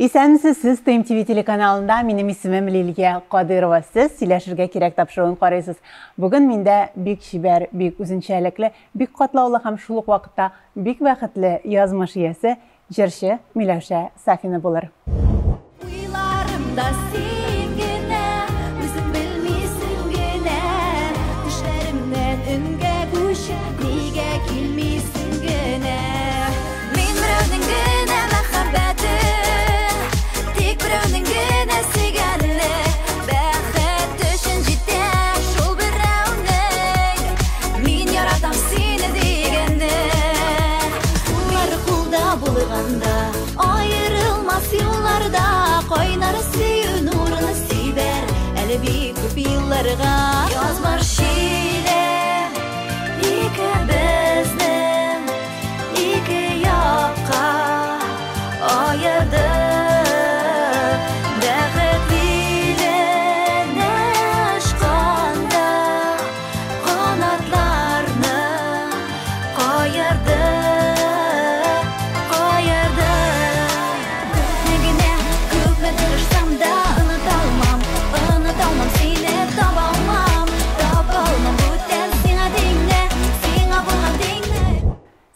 Исәнмесез, сез ТМТV телеканалында, минем исемем Лилия Кадырова. Сез сөйләшергә кирәк тапшыруын карыйсыз. Бүген миндә бик шибәр, бик үзенчәлекле, бик катлаулы һәм шул ук вакытта бик бәхетле язмыш иясе, җырчы Миләүшә Сафина булыр. Ayrılmaz yollarda koynar suyu nurunu siber elbi kupillarga yazmar şile ikimizning iki yoqqa ayırdı aşkanda kanatlarını koyardı.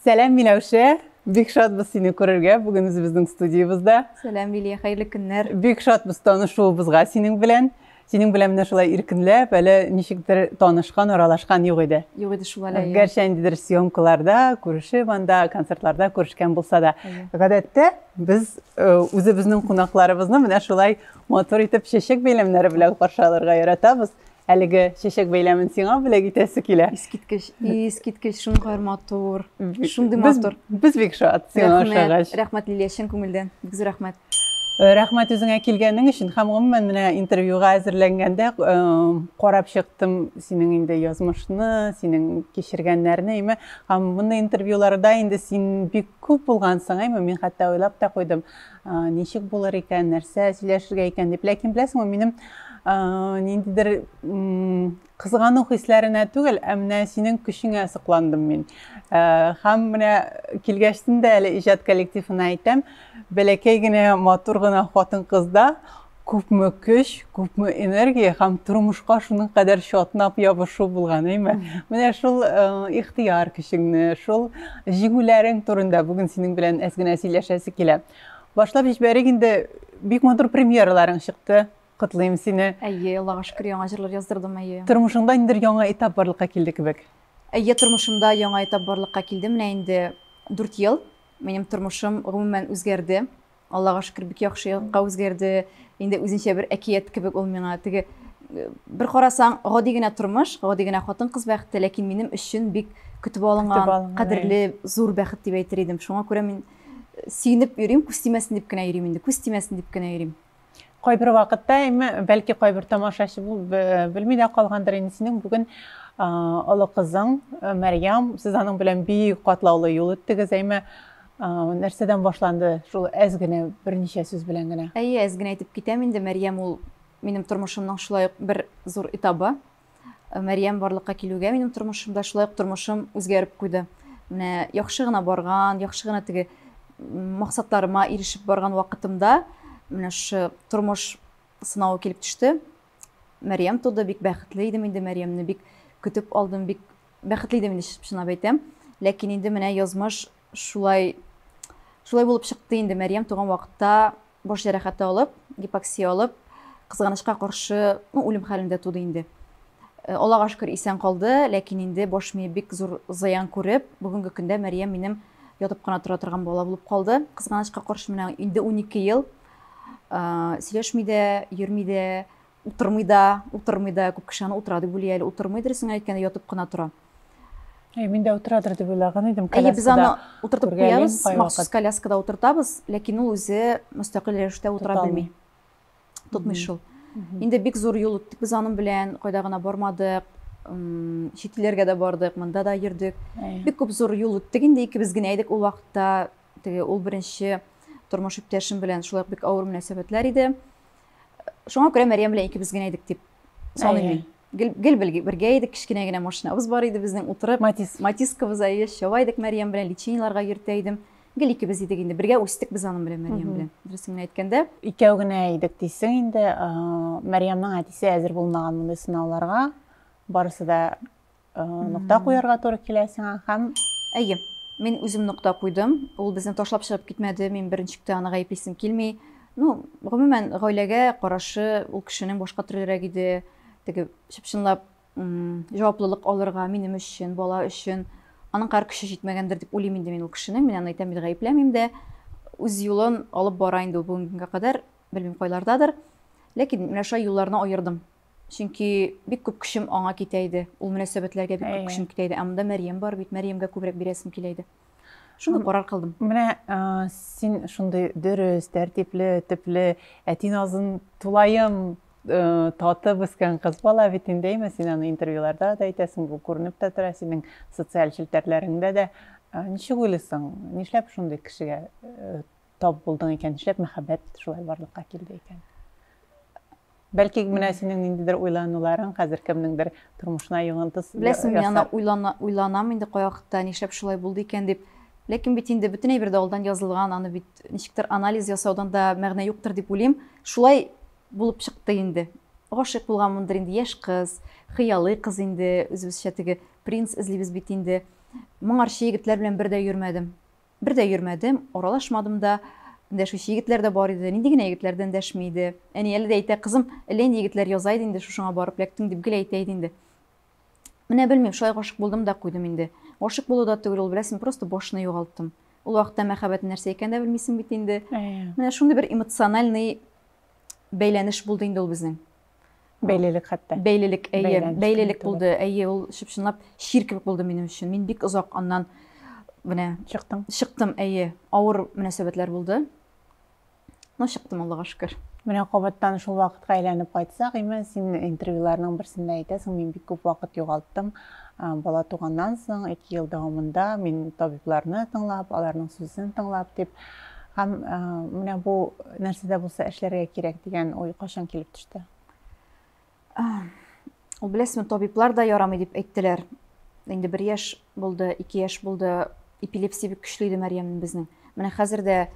Сәлам Миләүшә, бик шатбыз сине күрергә бүген безнең студиябызда. Сәлам Лилия, хәерле көннәр. Бик шатбыз танышуыбызга синең белән. Синең белән менә шулай иркенләп, әле ничектер танышкан, аралашкан юк иде. Юк иде шулай. Гәрчә индидер съемкаларда, күрешеп, анда концертларда күрешкән булса да, гадәттә без үзебезнең кунакларыбызны менә шулай мотор итеп чәчәк бәйләмнәре белән каршы алырга яратабыз. Әлеге чәчәк бәйләмен сиңа бүләк итәсе килә. Искиткеч, шуның кайыр матур. Шундый матур. Biz бик шат сиңа охшагач. Рәхмәт Лилия, чын күңелдән. Бик зур рәхмәт. Рәхмәт үзеңә килгәнең өчен һәм гомумән менә интервьюга әзерләнгәндә карап чыктым синең инде язмышны, синең кичергәннәрне, һәм мондый интервьюларда инде син бик күп булгансың, мин хәтта уйлап та куйдым, ничек булыр икән, нәрсә сөйләшергә икән дип. Ләкин беләсеңме, минем ниндидер кызгану хисләренә түгел, менә синең көчеңә сокландым мин. Һәм менә килгәчтен дә әле иҗат коллективына әйтәм, бәләкәй генә матур гына хатын-кызда күпме көч, күпме энергия һәм тормышка шуның кадәр шатнап ябышу булган, Менә шул ихтияр көчеңне, шул җиңүләрең турында бүген синең белән әз генә сөйләшәсе килә. Башлап җибәрик инде, бик матур премьераларың чыкты. Котлыйм сине. Әйе, Аллага шөкер, яңа җырлар яздырдым, әйе. Тормышыңда индер яңа этап барлыкка килде кебек. Әйе, тормышымда яңа этап барлыкка килде. Менә инде 4 ел минем тормышым гомумән үзгәрде. Аллага шөкер, бик яхшы якка үзгәрде. Инде үзенчә бер әкият кебек ул миңа. Теге бер карасаң, гади генә тормыш, гади генә хатын-кыз бәхете, ләкин минем өчен бик көтеп алынган, кадерле, зур бәхет дип әйтер идем. Шуңа күрә мин сөенеп йөрим, күз тимәсен дип кенә йөрим инде, күз тимәсен дип кенә йөрим. Кайбер вакытта, бәлки кайбер тамашачы белми дә калгандыр инде синең бүген олы кызың Мәрьям, сез аның белән бик катлаулы юл үттегез, нәрсәдән башланды? Шул әз генә берничә сүз белән генә. Әйе, әз генә әйтеп китәм инде. Мәрьям ул минем тормышымның шулай бер зур этабы. Мәрьям барлыкка килүгә минем тормышымда шулай тормышым үзгәреп куйды. Менә яхшы гына барган, яхшы гына теге максатларыма ирешеп барган вакытымда менә шу тормыш сынавы килеп төште. Мәрьям туды, бик бәхетле идем инде, Мәрьямне бик көтеп алдым, бик бәхетле идем инде, чынлап әйтәм. Ләкин инде менә язмыш шулай булып чыкты инде. Мәрьям туган вакытта баш җәрәхәте алып, гипоксия алып, кызганычка каршы үлем хәлендә туды инде. Аллага шөкер исән калды, ләкин инде баш мие бик зур заян күреп, бүгенге көндә Мәрьям минем ятып кына тора торган бала булып калды. Кызганычка каршы менә инде 12 ел сөйләшми дә, йөрми дә, утырмый да, күп кеше аны утыра дип уйлый, әле утырмый дөресен әйткәндә ятып кына тора. Мин дә утырадыр дип уйлаган идем, коляскада. Без аны утыртып куябыз, махсус коляскада утыртабыз, ләкин ул үзе мөстәкыйль рәвештә утыра белми. Тотмый шул. Инде бик зур юл үттек без аның белән, кайда гына бармадык, чит илләргә дә бардык, монда да йөрдек. Бик күп зур юл үттек, инде икебез генә идек ул вакытта. Теге ул беренче тормыш иптәшем белән шулай бик авыр мөнәсәбәтләр иде. Шуңа күрә Мәрьям белән икебез генә идек дип саныйм. Гел бергә идек, кечкенә генә машинабыз бар иде безнең, утырып Матискабыз чаба идек Мәрьям белән, лечениеларга йөртә идем. Гел икебез идек инде. Бергә үстек без аның белән Мәрьям белән. Дөресен әйткәндә, Икәү генә идек дисең инде, Мәрьямның әтисе әзер булмаган мондый сынауларга. Барысы да нокта куярга туры килә сиңа һәм әйе, мин үзем нокта куйдым. Ул безне ташлап чыгып китмәде. Мин беренчектә аны гаеплисем килми. Ну, гомумән гаиләгә карашы ул кешенең башка төрлерәк иде. Теге чыпчынлап җаваплылык алырга минем өчен, бала өчен аның кар көче җитмәгәндер дип уйлыйм инде мин ул кешенең. Мин аны әйтәм, бит гаепләмим дә. Үз юлын алып бара инде ул бүгенгә кадәр, белмим кайлардадыр. Ләкин менә шулай юлларны аердым. Чөнки бик күп көчем аңа китә иде. Ул мөнәсәбәтләргә бик күп көчем китә иде. Әмма Мәрьям бар бит, Мәрьямгә күбрәк бирәсем килә иде. Шуны карар кылдым. менә син шундый дөрес, тәртипле, төпле, әти назын тулайым татып үскән кыз бала бит инде, син аны интервьюларда да әйтәсең, бу күренеп тә тора синең социаль челтәрләреңдә дә. Ничек уйлыйсың? Нишләп шундый кешегә тап булдың икән? Нишләп мәхәббәт шулай барлыкка килде икән? Бәлки менә синең ниндидер уйлануларың хәзер кемнеңдер тормышына йогынтыс Беләсең, мин аны уйланам инде кая вакытта нишләп шулай булды икән дип. Ләкин бит инде бөтен әйбер дә алдан язылган, аны бит ничектер анализ ясаудан да мәгънә юктыр дип уйлыйм. Шулай булып чыкты инде. Гашык булганмындыр инде, яшь кыз, хыялый кыз инде, үзебезчә теге принц эзлибез бит инде. Моңарчы егетләр белән бер дә йөрмәдем, аралашмадым да. Дәшүче егетләр дә бар иде, нинди генә егетләрдән дәшми иде. Әни әле дә әйтә, кызым, әллә инде егетләр яза иде инде, шушыңа барып ләктең дип гел әйтә иде инде. Менә белмим, шулай гашык булдым да куйдым инде. Гашык булу да түгел, ул беләсең, просто башны югалттым. Ул вакытта мәхәббәт нәрсә икән дә белмисең бит инде. Менә шундый бер эмоциональный бәйләнеш булды инде ул безнең. Бәйлелек хәтта. Бәйлелек, әйе, бәйлелек булды. Әйе, ул чыпчынлап шир кебек булды минем өчен. Мин бик озак аннан менә чыктым, әйе, авыр мөнәсәбәтләр булды. Но чыктым, Аллага шөкер. Менә кабаттан шул вакытка әйләнеп кайтсак, син интервьюларның берсендә әйтәсең, мин бик күп вакыт югалттым. Бала туганнан соң 2 ел дәвамында мин табибларны тыңлап, аларның сүзен тыңлап дип, һәм менә бу нәрсәдә булса эшләргә кирәк дигән ой кашан килеп төште? Ул беләсезме, табиблар да ярамый дип әйттеләр. Инде 1 яшь булды, 2 яшь булды, эпилепсия бик көчле иде Мәрьямның безнең. Менә хәзер дә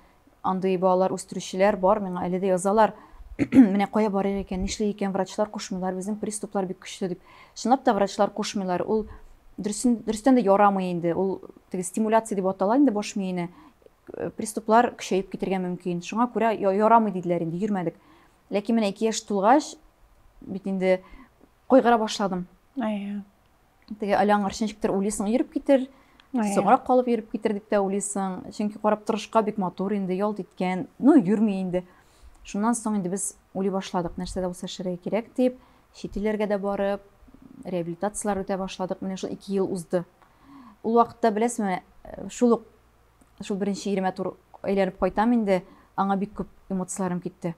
андый балалар үстерүчеләр бар, миңа әле дә язалар. Менә кая барыр икән, нишләр икән, врачлар кушмыйлар, безнең приступлар бик көчле дип. Чынлап та врачлар кушмыйлар. Ул дөрестән дә ярамый инде. Ул теге стимуляция дип атала инде баш миенә. Приступлар көчәеп китергә мөмкин. Шуңа күрә ярамый диделәр инде, йөрмәдек. Ләкин менә 2 яшь тулгач, бит инде кайгыра башладым. Теге алаңарчы ничектер уйлыйсың, йөреп китер, соңрак калып йөреп китер дип тә уйлыйсың. Чөнки карап торышка бик матур инде, ялт иткән, ну йөрми инде. Шуннан соң инде без уйлый башладык, нәрсәдә булса эшләргә кирәк дип, чит илләргә дә барып, реабилитациялар үтә башладык. Менә шул 2 ел узды. Ул вакытта беләсезме, шул беренче 20 тур әйләнеп кайтам инде, аңа бик күп эмоцияларым китте.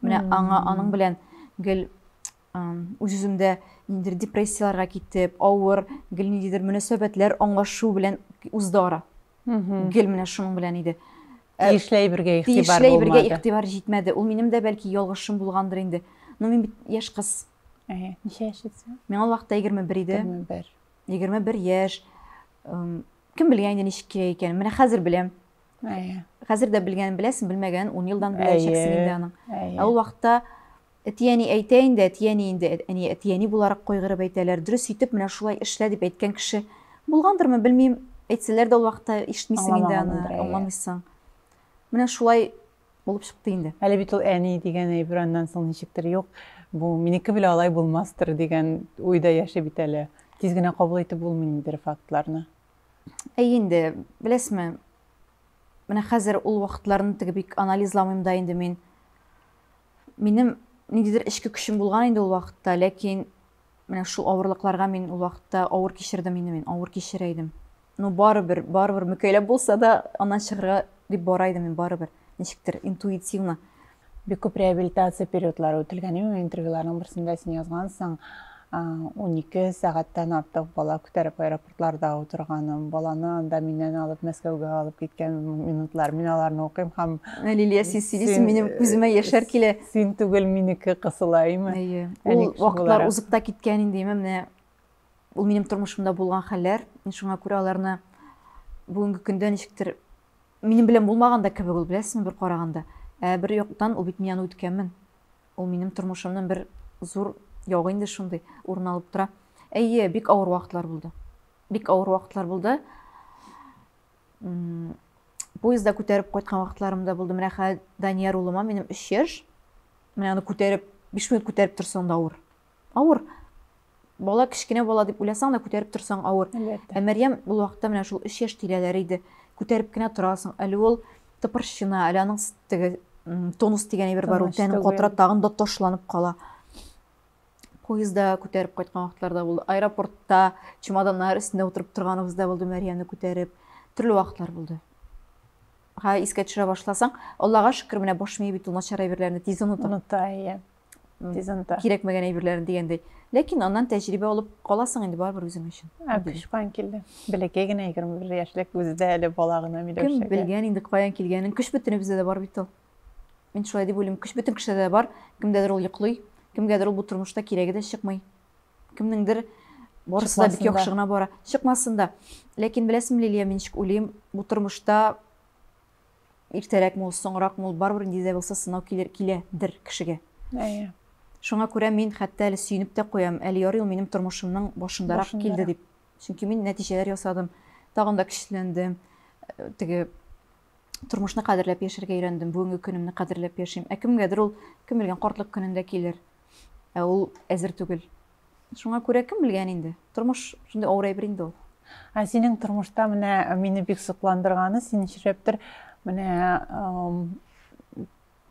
Менә аның белән гел үземдә ниндидер депрессияларга китеп, авыр, гел ниндидер мөнәсәбәтләр аңлашу белән узды ара. Гел менә шуның белән иде. Тиешләй бергә игътибар җитмәде. Ул минем дә бәлки ялгышым булгандыр инде. Но мин бит яшь кыз. Ничә яшьсең? Мин ул вакытта 21 иде. 21 яшь. Кем белгән инде ничек икән? Менә хәзер беләм. Хәзер дә белгән беләсең, белмәгән 10 елдан беләчәксең инде аның. Ул вакытта әтияни әйтә инде, әтияни буларак кайгырып әйтәләр. Дөрес итеп менә шулай эшлә дип әйткән кеше булгандырмы, белмим. Әйтсәләр дә ул вакытта ишетмисең инде аны, аңламыйсың. Менә шулай булып чыкты инде. Әле бит ул әни дигән әйбер аннан соң ничектер юк, бу минеке белән алай булмастыр дигән уйда яши бит әле. Тиз генә кабул итеп булмый инде фактларны. Инде, беләсезме, менә хәзер ул вакытларны теге бик анализламыйм да инде мин. Минем ниндидер эчке көчем булган инде ул вакытта, ләкин менә шул авырлыкларга мин ул вакытта авыр кичердем инде мин, авыр кичерә идем. Ну барыбер мөкәйләп булса да аннан чыгарга дип бара идем мин барыбер. Ничектер интуитивно. Бик күп реабилитация периодлары үтелгән иде, интервьюларның берсендә син язгансың. 12 сәгатьтән артык бала күтәреп аэропортларда утырганым, баланы анда миннән алып Мәскәүгә алып киткән минутлар, мин аларны укыйм һәм Лилия син минем күземә яшәр килә. Син түгел минеке кысылаймы? Ул вакытлар узып та киткән инде, менә ул минем тормышымда булган хәлләр. Мин шуңа күрә аларны бүгенге көндә ничектер минем белән булмаганда кебек ул, беләсеңме, бер караганда. Бер яктан ул бит мин үткәнмен. Ул минем тормышымның бер зур ягы инде шундый урын алып тора. Әйе, бик авыр вакытлар булды. Бик авыр вакытлар булды. Поездда күтәреп кайткан вакытларым да булды. Менә Данияр улыма минем 3 яшь. Менә аны күтәреп 5 минут күтәреп торсаң да авыр. Авыр. Бала кичкенә бала дип уйласаң да күтәреп торсаң авыр. Ә Мәрьям бу вакытта менә шул 3 яшь тирәләре иде. Күтәреп кенә торасың. Әле ул тыпырчына, әле аның теге тонус дигән әйбер бар, ул тәне катыра, тагын да ташланып кала. Поездда күтәреп кайткан вакытларда булды. Аэропортта чемоданнар өстендә утырып торганыбыз да булды, Мәрьямне күтәреп. Төрле вакытлар булды. Искә төшерә башласаң, Аллага шөкер, менә баш мие бит ул начар әйберләрне тиз оныта. Тиз оныта. Кирәкмәгән әйберләрне дигәндәй. Ләкин аннан тәҗрибә алып каласың инде барбер үзең өчен. Көчкән килде. Бәләкәй генә 21 яшьлек үзе әле бала гына Миләүшә. Кем белгән инде каян килгәнен, көч бөтенебездә дә бар бит ул. Мин шулай дип уйлыйм, көч бөтен кешедә дә бар. Кемдәдер ул йоклый, кемгәдер ул бу тормышта кирәге дә чыкмый. Кемнеңдер барысы да бик яхшы гына бара. Чыкмасын да. Ләкин беләсең, Лилия, мин ничек уйлыйм, бу тормышта иртәрәкме ул, соңракмы ул, барбер инде дә булса сынау киләдер кешегә. Шуңа күрә мин хәтта әле сөйнеп тә куям, әле ярый ул минем тормышымның башындарак килде дип. Чөнки мин нәтиҗәләр ясадым, тагын да көчләндем. Теге тормышны кадерләп яшәргә өйрәндем, бүгенге көнемне кадерләп яшим. Ә кемгәдер ул, кем белгән, картлык көнендә килер. Ә ул әзер түгел. Шуңа күрә кем белгән инде. Тормыш шундый авыр әйбер инде ул. Синең тормышта менә мине бик сокландырганы, син ишәптер, менә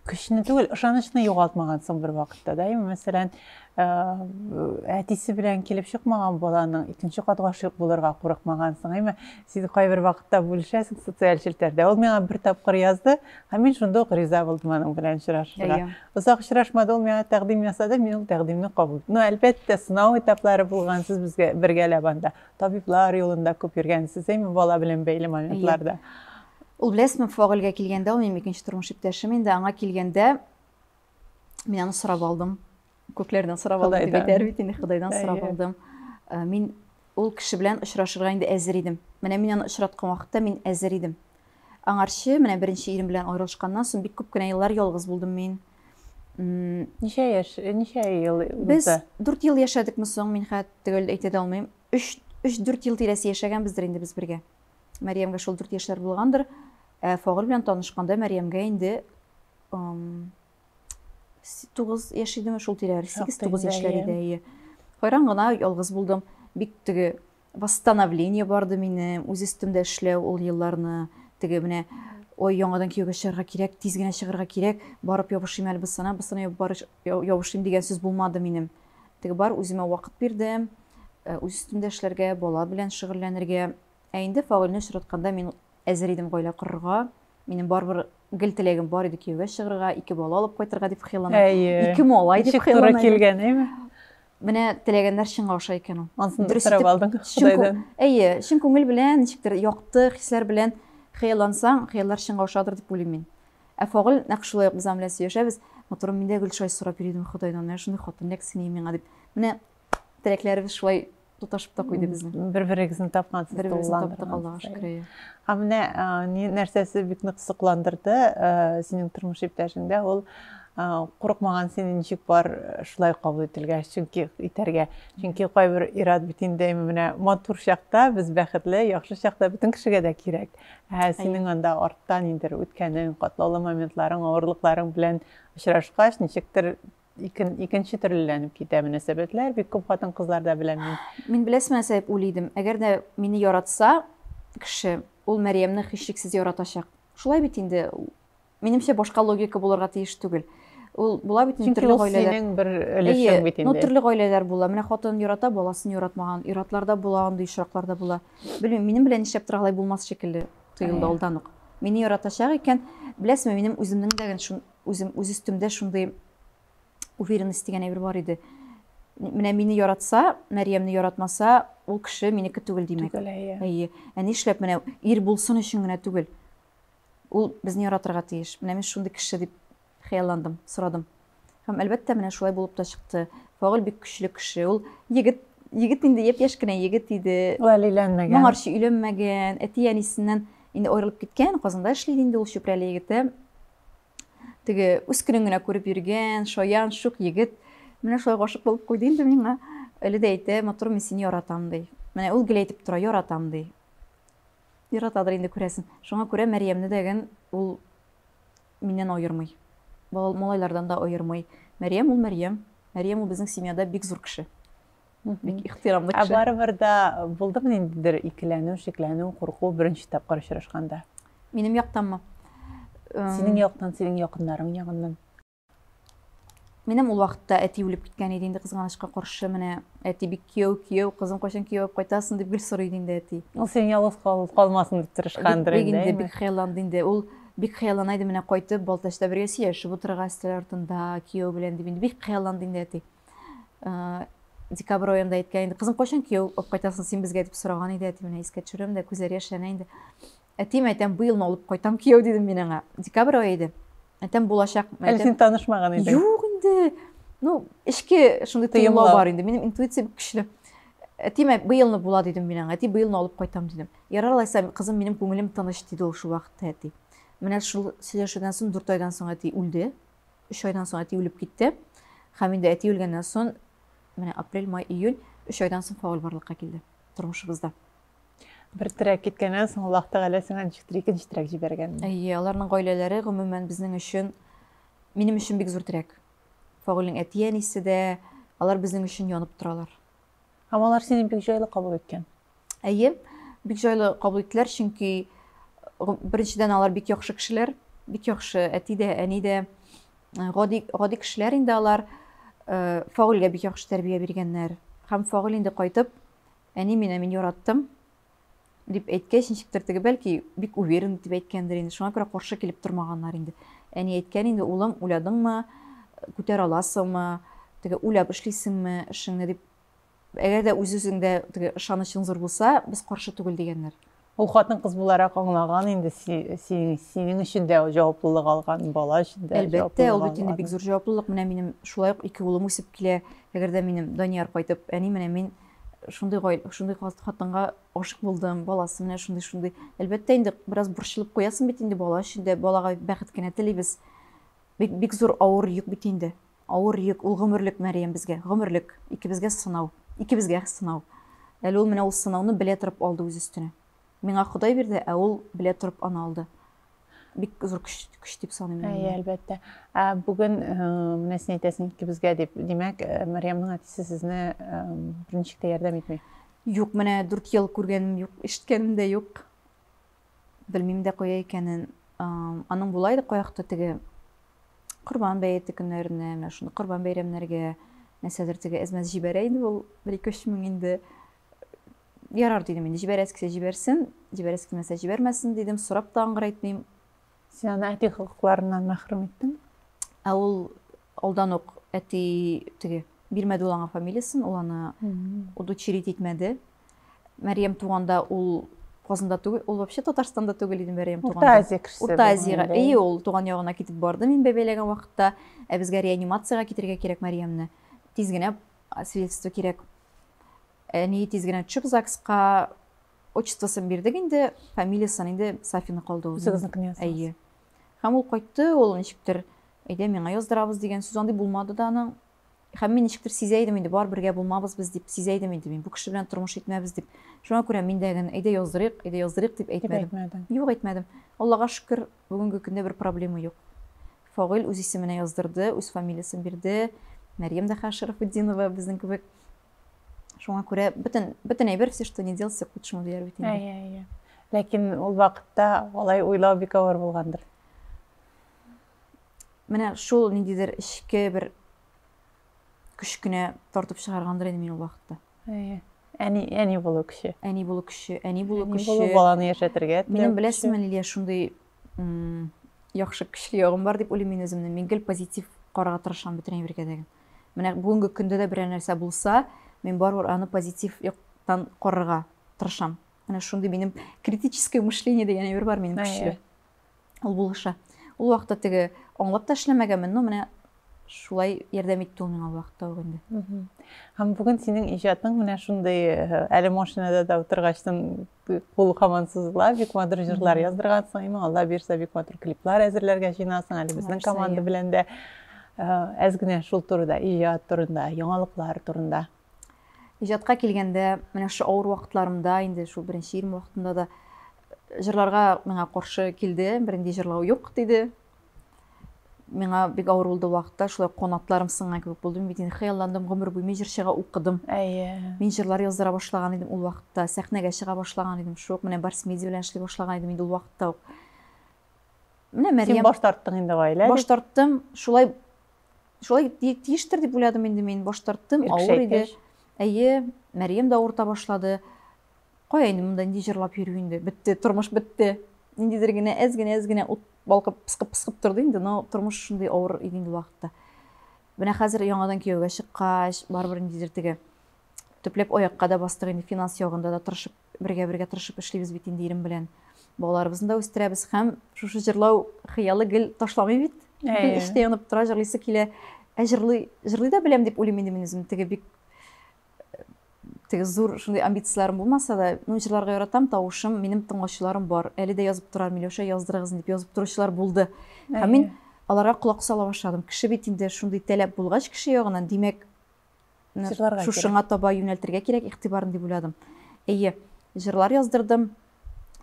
көчне түгел, ышанычны югалтмагансың бер вакытта да. Мәсәлән, әтисе белән килеп чыкмаган баланың икенче кат гашыйк булырга курыкмагансың. Син кайбер вакытта бүлешәсең социаль челтәрдә. Ул миңа бер тапкыр язды, һәм мин шунда ук риза булдым аның белән очрашырга. Узак очрашмады, ул миңа тәкъдим ясады, мин ул тәкъдимне кабул иттем. Әлбәттә, сынау этаплары булгансыз безгә бергә ләбанда. Табиблар юлында күп йөргәнсез, бала белән бәйле моментларда. Ул беләсеңме, Фагылга килгәндә, ул минем икенче тормыш иптәшем инде, аңа килгәндә мин аны сорап алдым. Күкләрдән сорап алдым дип әйтәр бит инде, Худайдан сорап алдым. Мин ул кеше белән очрашырга инде әзер идем. Менә мин аны очраткан вакытта мин әзер идем. Аңарчы, менә беренче ирем белән аерылышканнан соң бик күп кенә еллар ялгыз булдым мин. Ничә ел? Без 4 ел яшәдекме соң, мин түгел әйтә дә алмыйм. 3-4 ел тирәсе яшәгәнбездер инде без бергә. Мәрьямгә шул 4 яшьләр булгандыр. Фагыл белән танышканда Мәрьямгә инде 9 яшь идеме, шул тирәләр, 8-9 яшьләр иде. Хайран гына ялгыз булдым. Бик теге восстановление барды минем, үз өстемдә эшләү ул елларны. Теге менә ой, яңадан кияүгә чыгарга кирәк, тиз генә чыгарга кирәк, барып ябышыйм әле бысына ябышыйм дигән сүз булмады минем. Теге бар, үземә вакыт бирдем, үз өстемдә эшләргә, бала белән шөгыльләнергә. Инде Фагылны очратканда мин әзер идем гаилә корырга. Минем барбер гел теләгем бар иде, кияүгә чыгарга, 2 бала алып кайтырга дип хыялланам. 2 малай дип хыялланам. Килгән, әйме? Менә теләгәннәр чынга аша икән ул. Ансын сорап алдың Худайдан. Чын күңел белән, ничектер якты хисләр белән хыяллансаң, хыяллар чынга ашадыр дип уйлыйм мин. Фагыл нәкъ шулай ук безнең белән сөйләшәбез. Моторым миндә гел шулай сорап йөридем Худайдан, менә шундый хатын нәкъсени миңа дип. Менә теләкләребез шулай туташып та куйды безнең. Бер-берегезне тапкансыз, Аллага шөкер. Менә нәрсәсе бик нык сокландырды синең тормыш иптәшеңдә, ул курыкмаган синең ничек бар шулай кабул ителгәч, чөнки итәргә. Чөнки кайбер ирад бит инде менә матур чакта, без бәхетле, яхшы чакта бөтен кешегә дә кирәк. Синең анда арттан инде үткәнең, катлаулы моментларың, авырлыкларың белән очрашкач, ничектер икенче төрлеләнеп китә мөнәсәбәтләр. Бик күп хатын-кызларда беләм мин. Мин беләсеңме, сәбәп уйлыйдым. Әгәр дә мине яратса, кеше, ул Мәрьямне һичшиксез яратачак. Шулай бит инде. Минемчә башка логика булырга тиеш түгел. Ул була бит инде төрле гаиләләр. Синең бер өлешең бит инде. Төрле гаиләләр була. Менә хатын ярата, баласын яратмаган, иратларда була, андый ишракларда була. Белмим, минем белән нишләп торгалай булмас шикелле тоелды алдан ук. Мине яратачак икән, беләсеңме, минем үземнең дә үзем үз өстемдә шундый уверенность дигән әйбер бар иде. Менә мине яратса, Мәрьямне яратмаса, ул кеше минеке түгел димәк. Ә нишләп менә ир булсын өчен генә түгел. Ул безне яратырга тиеш. Менә мин шундый кеше дип хыялландым, сорадым. Һәм әлбәттә менә шулай булып та чыкты. Фагыл бик көчле кеше. Ул егет инде яшь кенә егет иде. Ул әле өйләнмәгән. Моңарчы өйләнмәгән, әти-әнисеннән инде аерылып киткән, Казанда эшләде инде ул Чүпрәле егете. Теге үз көнен генә күреп йөргән, шаян, шук егет. Менә шулай гашык булып куйды инде миңа. Әле дә әйтә, матур, мин сине яратам ди. Менә ул гел әйтеп тора, яратам ди. Яратадыр инде күрәсен. Шуңа күрә Мәрьямне дәген ул миннән аермый. Малайлардан да аермый. Мәрьям ул Мәрьям. Мәрьям ул безнең семьяда бик зур кеше. Бик ихтирамлы кеше. Барыбер да булдымы ниндидер икеләнү, шикләнү, курку беренче тапкыр очрашканда? Минем яктанмы? Синең яктан, синең якыннарың ягыннан. Минем ул вакытта әти үлеп киткән иде инде, кызганычка каршы. Менә әти бик кияү, кызым кайчан кияү кайтасың дип гел сорый иде инде әти. Ул син ялгыз калмасын дип тырышкандыр инде. Бик хыялланды инде. Ул бик хыяллана иде, менә кайтып Балтачта бергә сөйләшеп утырырга өстәл артында кияү белән дип инде бик хыялланды инде әти. Декабрь аенда әйткән инде, кызым кайчан кияү кайтасың син безгә дип сораган иде әти. Менә искә төшерәм дә, күзләре яшьләнә инде. Әтим, әйтәм, быелны алып кайтам кияү дидем мин аңа. Декабрь ае иде. Әйтәм, булачак. Әле син танышмаган идең. Юк инде. Ну, эшкә шундый тыйымлау бар инде. Минем интуиция бик көчле. Әтим, быелны була дидем мин аңа. Әти, быелны алып кайтам дидем. Ярарлайса, кызым, минем күңелем тыныч диде ул шул вакытта әти. Менә шул сөйләшүдән соң 4 айдан соң әти үлде. 3 айдан соң әти үлеп китте. Һәм инде әти үлгәннән соң, менә апрель, май, июль, 3 айдан соң Фаул барлыкка килде тормышыбызда. Бер терәк киткәннән соң Аллаһ Тәгалә сиңа ничектер икенче терәк җибәргән. Аларның гаиләләре гомумән безнең өчен, минем өчен бик зур терәк. Фаулның әти-әнисе дә, алар безнең өчен янып торалар. Һәм алар сине бик җайлы кабул иткән. Бик җайлы кабул иттеләр, чөнки беренчедән алар бик яхшы кешеләр, бик яхшы әти дә, әни дә, гади кешеләр инде алар. Фаулга бик яхшы тәрбия биргәннәр. Һәм Фаул инде кайтып, әни, мин яраттым дип әйткәч, ничектер теге бәлки бик уверен дип әйткәндер инде. Шуңа күрә каршы килеп тормаганнар инде. Әни әйткән инде, улым, уйладыңмы, күтәр аласыңмы, теге уйлап эшлисеңме эшеңне дип. Әгәр дә үз-үзеңдә теге ышанычың зур булса, без каршы түгел дигәннәр. Ул хатын-кыз буларак аңлаган инде синең өчен дә җаваплылык алган, бала өчен дә. Әлбәттә, ул бит инде бик зур җаваплылык. Менә минем шулай ук 2 улым үсеп килә. Әгәр дә минем Данияр кайтып, әни, менә мин шундый хатынга ашык булдым, баласы менә шундый. Әлбәттә, инде бераз борчылып куясың бит инде бала өчен дә, балага бәхет кенә телибез. Бик зур авыр йөк бит инде. Авыр йөк, ул гомерлек Мәрьям безгә, гомерлек. Икебезгә сынау. Әле ул менә ул сынауны белә торып алды үз өстенә. Миңа Ходай бирде, ә ул белә торып аны алды. Бик зур көч дип саныйм. Әлбәттә. Бүген менә син әйтәсең икебезгә дип, димәк, Мәрьямның әтисе сезне берничек тә ярдәм итми. Юк, менә 4 ел күргәнем юк, ишеткәнем дә юк. Белмим дә кая икәнен. Аның булайды каякта теге Корбан бәйрәме көннәренә, менә шуны Корбан бәйрәмнәргә нәрсәдер теге әзмәс җибәрә инде, ул 1-2 мең инде. Ярар дидем инде, җибәрәскә җибәрсен, җибәрәскә килмәсә җибәрмәсен дидем, сорап та аңгырайтмыйм. Син аны әти хокукларыннан мәхрүм иттең? Ул алдан ук әти теге бирмәде ул аңа фамилиясын, ул аны удочерить итмәде. Мәрьям туганда ул Казанда түгел, ул вообще Татарстанда түгел иде Мәрьям туганда. Урта Азия кешесе. Урта Азияга. Ул туган ягына китеп барды мин бәбәйләгән вакытта, ә безгә реанимациягә китергә кирәк Мәрьямне. Тиз генә свидетельство кирәк. Әни тиз генә төшеп ЗАГСка отчествосын бирдек инде, фамилиясын инде Сафина калды ул. Әйе. Һәм ул кайтты, ул ничектер, әйдә миңа яздырабыз дигән сүз андый булмады да аның. Һәм мин ничектер сизә идем инде, бар бергә булмабыз без дип сизә идем инде мин, бу кеше белән тормыш итмәбез дип. Шуңа күрә мин дә әйдә яздырыйк дип әйтмәдем. Юк, әйтмәдем. Аллага шөкер, бүгенге көндә бер проблема юк. Фаул үз исеменә яздырды, үз фамилиясын бирде. Мәрьям дә Шарафутдинова безнең кебек. Шуңа күрә бөтен әйбер, все что не делался, к лучшему дияр бит инде. Ләкин ул вакытта алай уйлау бик авыр булгандыр. Менә шул ниндидер эчке бер көч кенә тартып чыгаргандыр инде мин ул вакытта. Әни булу кеше. Әни булу кеше. Баланы яшәтергә. Минем беләсезме, Лилия, шундый яхшы көчле ягым бар дип уйлыйм мин үземне. Мин гел позитив карарга тырышам бөтен әйбергә дә. Менә бүгенге көндә дә бер нәрсә булса, мин барыбер аны позитив яктан карарга тырышам. Менә шундый минем критическое мышление дигән әйбер бар минем көчле. Ул булыша. Ул вакытта теге аңлап та эшләмәгәнмен, но менә шулай ярдәм итте ул миңа вакытта ук инде. Һәм бүген синең иҗатың менә шундый әле машинада да утыргачтын кул һаман сузыла, бик матур җырлар яздыргансың, Алла бирсә бик матур клиплар әзерләргә җыйнасың, әле безнең команда белән дә әз генә шул турыда, иҗат турында, яңалыклар турында. Иҗатка килгәндә, менә шу авыр вакытларымда, инде шул беренче 20 вакытында да җырларга миңа каршы килде, бернинди җырлау юк диде. Миңа бик авыр булды вакытта, шулай канатларым сынган кебек булды. Мин бит инде хыялландым, гомер буе җырчыга укыдым. Мин җырлар яздыра башлаган идем ул вакытта, сәхнәгә чыга башлаган идем. Шук менә Барс Медиа белән эшли башлаган идем инде ул вакытта ук. Менә Син Мәрьям баш тарттың инде гаилә. баш тарттым, шулай тиештер дип уйладым инде мин, баш тарттым, авыр иде. Мәрьям да авырта башлады. Кая инде монда инде җырлап йөрү инде, бетте, тормыш бетте. Ниндидер генә әз генә ут балкып пыскып торды инде, но тормыш шундый авыр иде инде вакытта. Менә хәзер яңадан кияүгә чыккач, барыбер ниндидер теге төпләп аякка да бастык инде, финанс ягында да тырышып, бергә тырышып эшлибез бит инде ирем белән. Балаларыбызны да үстерәбез һәм шушы җырлау хыялы гел ташламый бит. Гел эштә янып тора, җырлыйсы килә. Җырлый да беләм дип уйлыйм инде мин үзем. Теге зур шундый амбицияларым булмаса да, җырларга яратам, тавышым, минем тыңлаучыларым бар. Әле дә язып торар, Миләүшә яздырыгыз дип язып торучылар булды. Һәм мин аларга кулак сала башладым. Кеше бит инде шундый таләп булгач, кеше ягыннан, димәк, шушыңа таба юнәлтергә кирәк игътибарын дип уйладым. Җырлар яздырдым.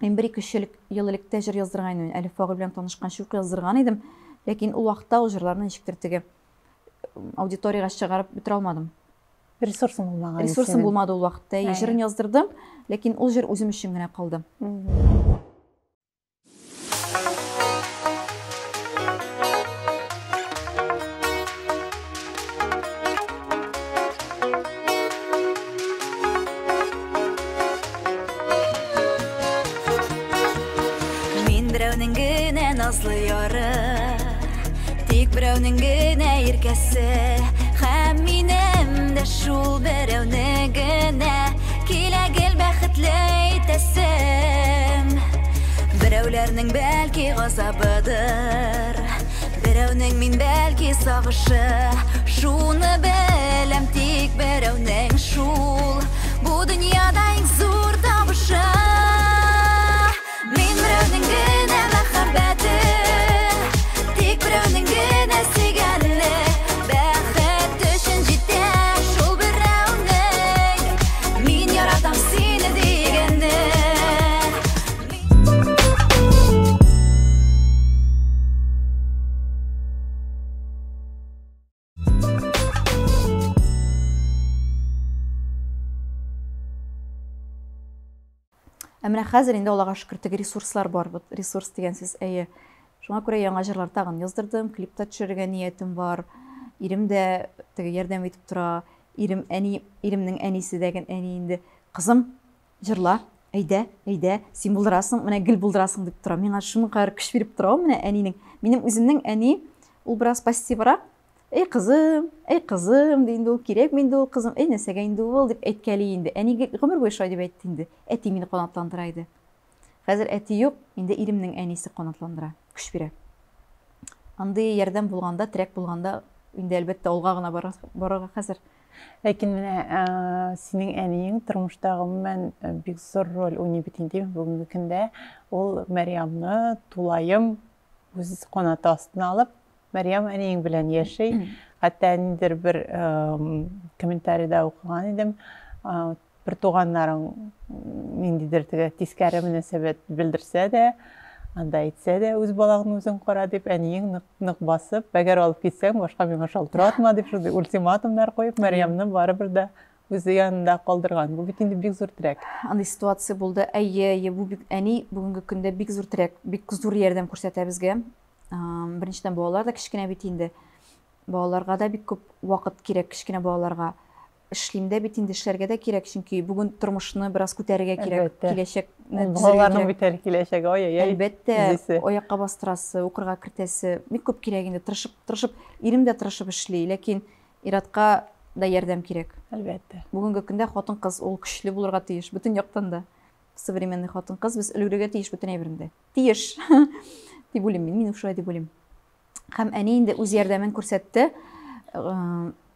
Мин 1-2 ел элек тә җыр яздырган идем. Әлиф Фагый белән танышкан шук яздырган идем. Ләкин ул вакытта ул җырларны ничектер теге аудиторияга чыгарып бетерә алмадым. Ресурсың булмаган. Ресурсым булмады ул вакытта. Җырын яздырдым, ләкин ул җыр үзем өчен генә калды. Мин берәүнең генә назлы яры, тик берәүнең генә иркәсе, һәм минем дә шул берәүне генә килә гел бәхетле итәсем. Берәүләрнең бәлки газабыдыр, берәүнең мин бәлки сагышы, шуны беләм, тик берәүнең шул бу дөньяда иң зур табышы. Мин берәүнең генә мәхәббәте, тик берәүнең генә сөйгәне, бәхет өчен җитә шул берәүнең, мин яратам сине дигәнне. Менә хәзер инде Аллага шөкер теге ресурслар бар. Ресурс дигән сүз шуңа күрә яңа җырлар тагын яздырдым, клипта төшерергә ниятем бар. Ирем дә теге ярдәм итеп тора. Иремнең әнисе дигән әни инде, кызым, җырла, әйдә, син булдырасың, менә гел булдырасың дип тора. Миңа шуның кадәр көч биреп тора менә әнинең. Минем үземнең әни, ул бераз пассиврак. Эй кызым, инде ул кирәк инде ул кызым, нәрсәгә инде ул дип әйткәли инде. Әнигә гомер буе шулай дип әйтте инде. Әти мине канатландыра иде. Хәзер әти юк, инде иремнең әнисе канатландыра, көч бирә. Андый ярдәм булганда, терәк булганда, инде әлбәттә алга гына барырга хәзер. Ләкин менә синең әниең тормышта гомумән бик зур роль уйный бит инде бүгенге көндә. Ул Мәрьямны тулайым үз канаты астына алып, Мәрьям әниең белән яши. Хәтта ниндидер бер комментарийда укыган идем. Бер туганнарың ниндидер теге тискәре мөнәсәбәт белдерсә дә, анда әйтсә дә, үз балаңны үзең кара дип, әниең нык басып, әгәр алып китсәң, башка миңа шалтыратма дип, шундый ультиматумнар куеп, Мәрьямны барыбер дә үзе янында калдырган. Бу бит инде бик зур терәк. Андый ситуация булды. Бу бик әни бүгенге көндә бик зур терәк, бик зур ярдәм күрсәтә безгә. Беренчедән балалар да кичкенә бит инде. Балаларга да бик күп вакыт кирәк, кичкенә балаларга. Эшлим дә бит инде, эшләргә дә кирәк, чөнки бүген тормышны бераз күтәрергә кирәк, киләчәкне балаларның бит киләчәге, әлбәттә, аякка бастырасы, укырга кертәсе, бик күп кирәк инде, тырышып, ирем дә тырышып эшли, ләкин иратка да ярдәм кирәк. Әлбәттә. Бүгенге көндә хатын-кыз ул көчле булырга тиеш, бөтен яктан да. Современный хатын-кыз без өлгерергә тиеш бөтен әйберендә. Тиеш. Дип уйлыйм мин шулай дип уйлыйм. Һәм әни инде үз ярдәмен күрсәтте.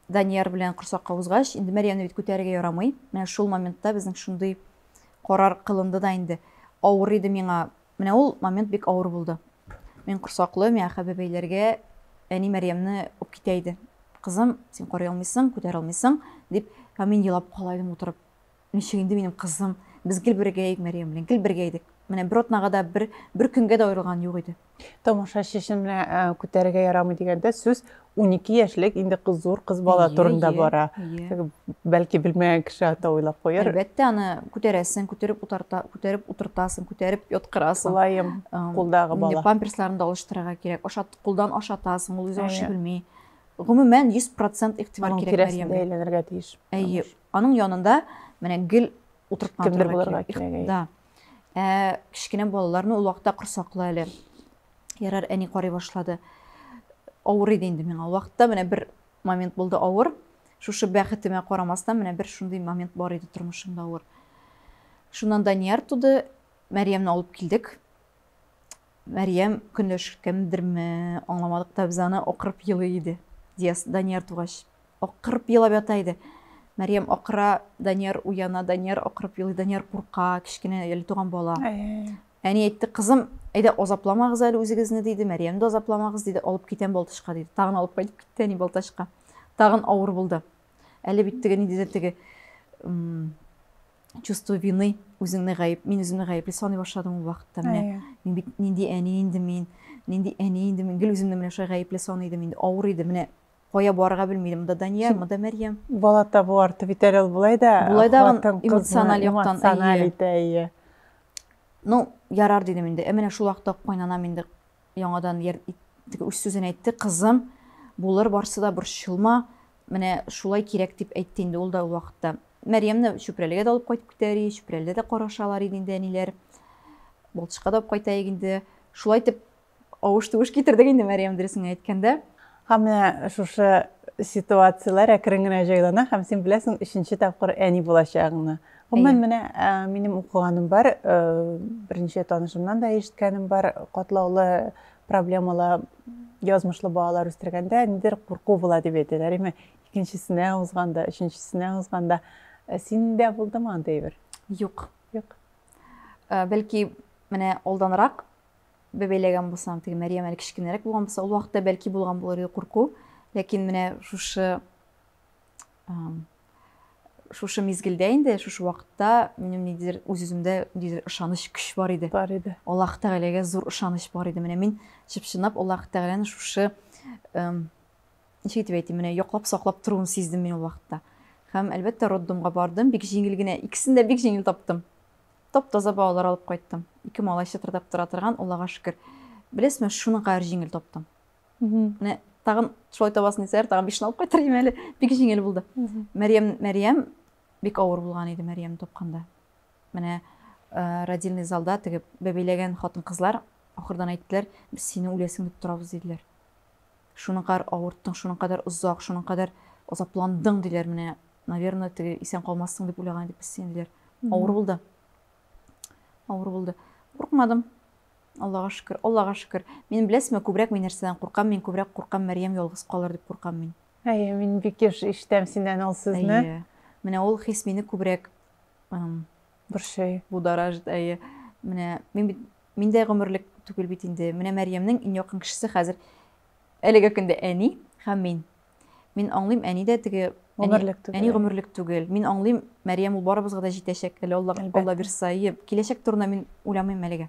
Данияр белән корсакка узгач, инде Мәрьямне бит күтәрергә ярамый. Менә шул моментта безнең шундый карар кылынды да инде. Авыр иде миңа. Менә ул момент бик авыр булды. Мин корсаклы, Миәхә бәбәйләргә әни Мәрьямне үп китә иде. Кызым, син карый алмыйсың, күтәрә алмыйсың, дип, һәм мин елап калайдым утырып. Ничек инде минем кызым, без гел бергә идек Мәрьям белән, гел бергә идек. Менә бер атнага да бер көнгә дә аерылган юк иде. Тамаша шешен менә күтәрергә ярамый дигәндә сүз 12 яшьлек инде кыз зур кыз бала турында бара. Бәлки белмәгән кеше ата уйлап куяр. Әлбәттә, аны күтәрәсең, күтәреп утыртасың, күтәреп яткырасың. Сулайым кулдагы бала. Памперсларын да алыштырырга кирәк. Кулдан ашатасың, ул үзе ашый белми. Гомумән 100% игътибар кирәк Мәрьямгә. Әйләнергә тиеш. Аның янында менә гел утырткан Кемдер булырга кирәк. Да. Кичкенә балаларны ул вакытта корсаклы әле. Ярар, әни карый башлады. Авыр иде инде миңа. Ул вакытта менә бер момент булды авыр. Шушы бәхетемә карамастан менә бер шундый момент бар иде тормышымда авыр. Шуннан Данияр туды, Мәрьямне алып килдек. Мәрьям көнләшкәндерме, аңламадык та без аны акырып елый иде. Данияр тугач. Акырып елап ята иде. Мәрьям акыра, Данияр уяна, Данияр акырып елый, Данияр курка, кичкенә әле туган бала. Әни әйтте, кызым, әйдә азапламагыз әле үзегезне диде, Мәрьямне азапламагыз диде, алып китәм Балташка диде. Тагын алып кайтып китте әни Балташка. Тагын авыр булды. Әле бит теге диде теге чувство вины, үзеңне гаеп, мин үземне гаепле саный башладым ул вакытта менә. Мин бит нинди әни инде мин, гел үземне менә шулай гаепле саный идем инде, авыр иде менә. Кая барырга белмидем. Монда Данияр, монда Мәрьям. Бала табу арты бит әле булай да. Булай да эмоциональ яктан итә. Ну, ярар дидем инде. Менә шул вакытта кайнанам инде яңадан теге үз сүзен әйтте. Кызым, булыр барсы да борчылма. Менә шулай кирәк дип әйтте инде ул да ул вакытта. Мәрьямне Чүпрәлегә дә алып кайтып китәри, Чүпрәлдә дә карашалар иде инде әниләр. Балтышка да алып кайтайык инде. Шулай дип авыш-туыш китердек инде Мәрьям дөресен әйткәндә. Һәм менә шушы ситуациялар әкрен генә җайлана, һәм син беләсең, 3нче тапкыр әни булачагыңны. Гомумән менә минем укыганым бар, беренче танышымнан да ишеткәнем бар, катлаулы проблемалы язмышлы балалар үстергәндә нидер курку була дип әйтәләр. Икенчесенә узганда, өченчесенә узганда синдә булдымы андый бер? Юк. Бәлки менә алданрак бәбәйләгән булсам, теге Мәрьям әле кичкенәрәк булган булса, ул вакытта бәлки булган булыр иде курку. Ләкин менә шушы мизгелдә инде, шушы вакытта минем нидер үз-үземдә нидер ышаныч көч бар иде. Аллаһ Тәгаләгә зур ышаныч бар иде. Менә мин чыпчынап Аллаһ Тәгаләне шушы ничек дип әйтим, менә яклап саклап торуын сиздем мин ул вакытта. Һәм әлбәттә роддомга бардым, бик җиңел генә, икесен дә бик җиңел таптым. Топ-таза балалар алып кайттым. 2 малай чытырдап тора торган, Аллаһка шөкер. Беләсезме, шуның кадәр җиңел таптым. Менә тагын шулай табасын дисәләр, тагын 5 алып кайтырмын әле. Бик җиңел булды. Мәрьям бик авыр булган иде Мәрьямне тапканда. Менә родильный залда теге бәбәйләгән хатын-кызлар ахырдан әйттеләр, без сине үләсең дип торабыз диделәр. Шуның кадәр авырттың, шуның кадәр озак, шуның кадәр азапландың диләр. Менә, наверное, теге исән калмассың дип уйлаган идек без сине диләр. Авыр булды. Куркмадым. Аллаһка шөкер. Мин беләсезме, күбрәк мин нәрсәдән куркам? Мин күбрәк куркам, Мәрьям ялгыз калыр дип куркам мин. Мин бик ишетәм синнән ул сүзне. Менә ул хис мине күбрәк борчый, будоражит. Менә мин дә гомерлек түгел бит инде. Менә Мәрьямнең иң якын кешесе хәзер әлеге көндә әни һәм мин. Мин аңлыйм, әни дә теге әни гомерлек түгел. Мин аңлыйм, Мәрьям ул барыбызга да җитәчәк. Әле Алла бирсә, киләчәк турында мин уйламыйм әлегә.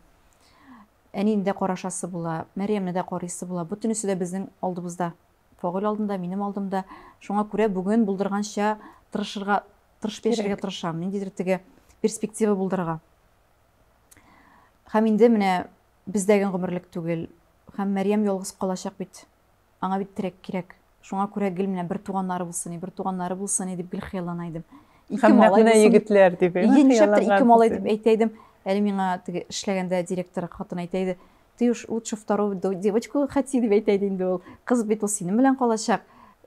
Әнинең дә карашасы була, Мәрьямне дә карыйсы була. Бүтүнесе дә безнең алдыбызда. Фагыл алдында, минем алдымда. Шуңа күрә бүген булдырганча тырышып яшәргә тырышам. Ниндидер теге перспектива булдырырга. Һәм инде менә бездәге гомерлек түгел. Һәм Мәрьям ялгыз калачак бит. Аңа бит терәк кирәк. Шуңа күрә гел менә бер туганнары булсын, дип гел хыяллана идем. Ике малай егетләр дип. Ике малай дип әйтәйдем. Әле миңа теге эшләгәндә директор хатын әйтәйде. Ты уж лучше вторую девочку хоти дип әйтәйде инде ул. Кыз бит ул синең белән калачак.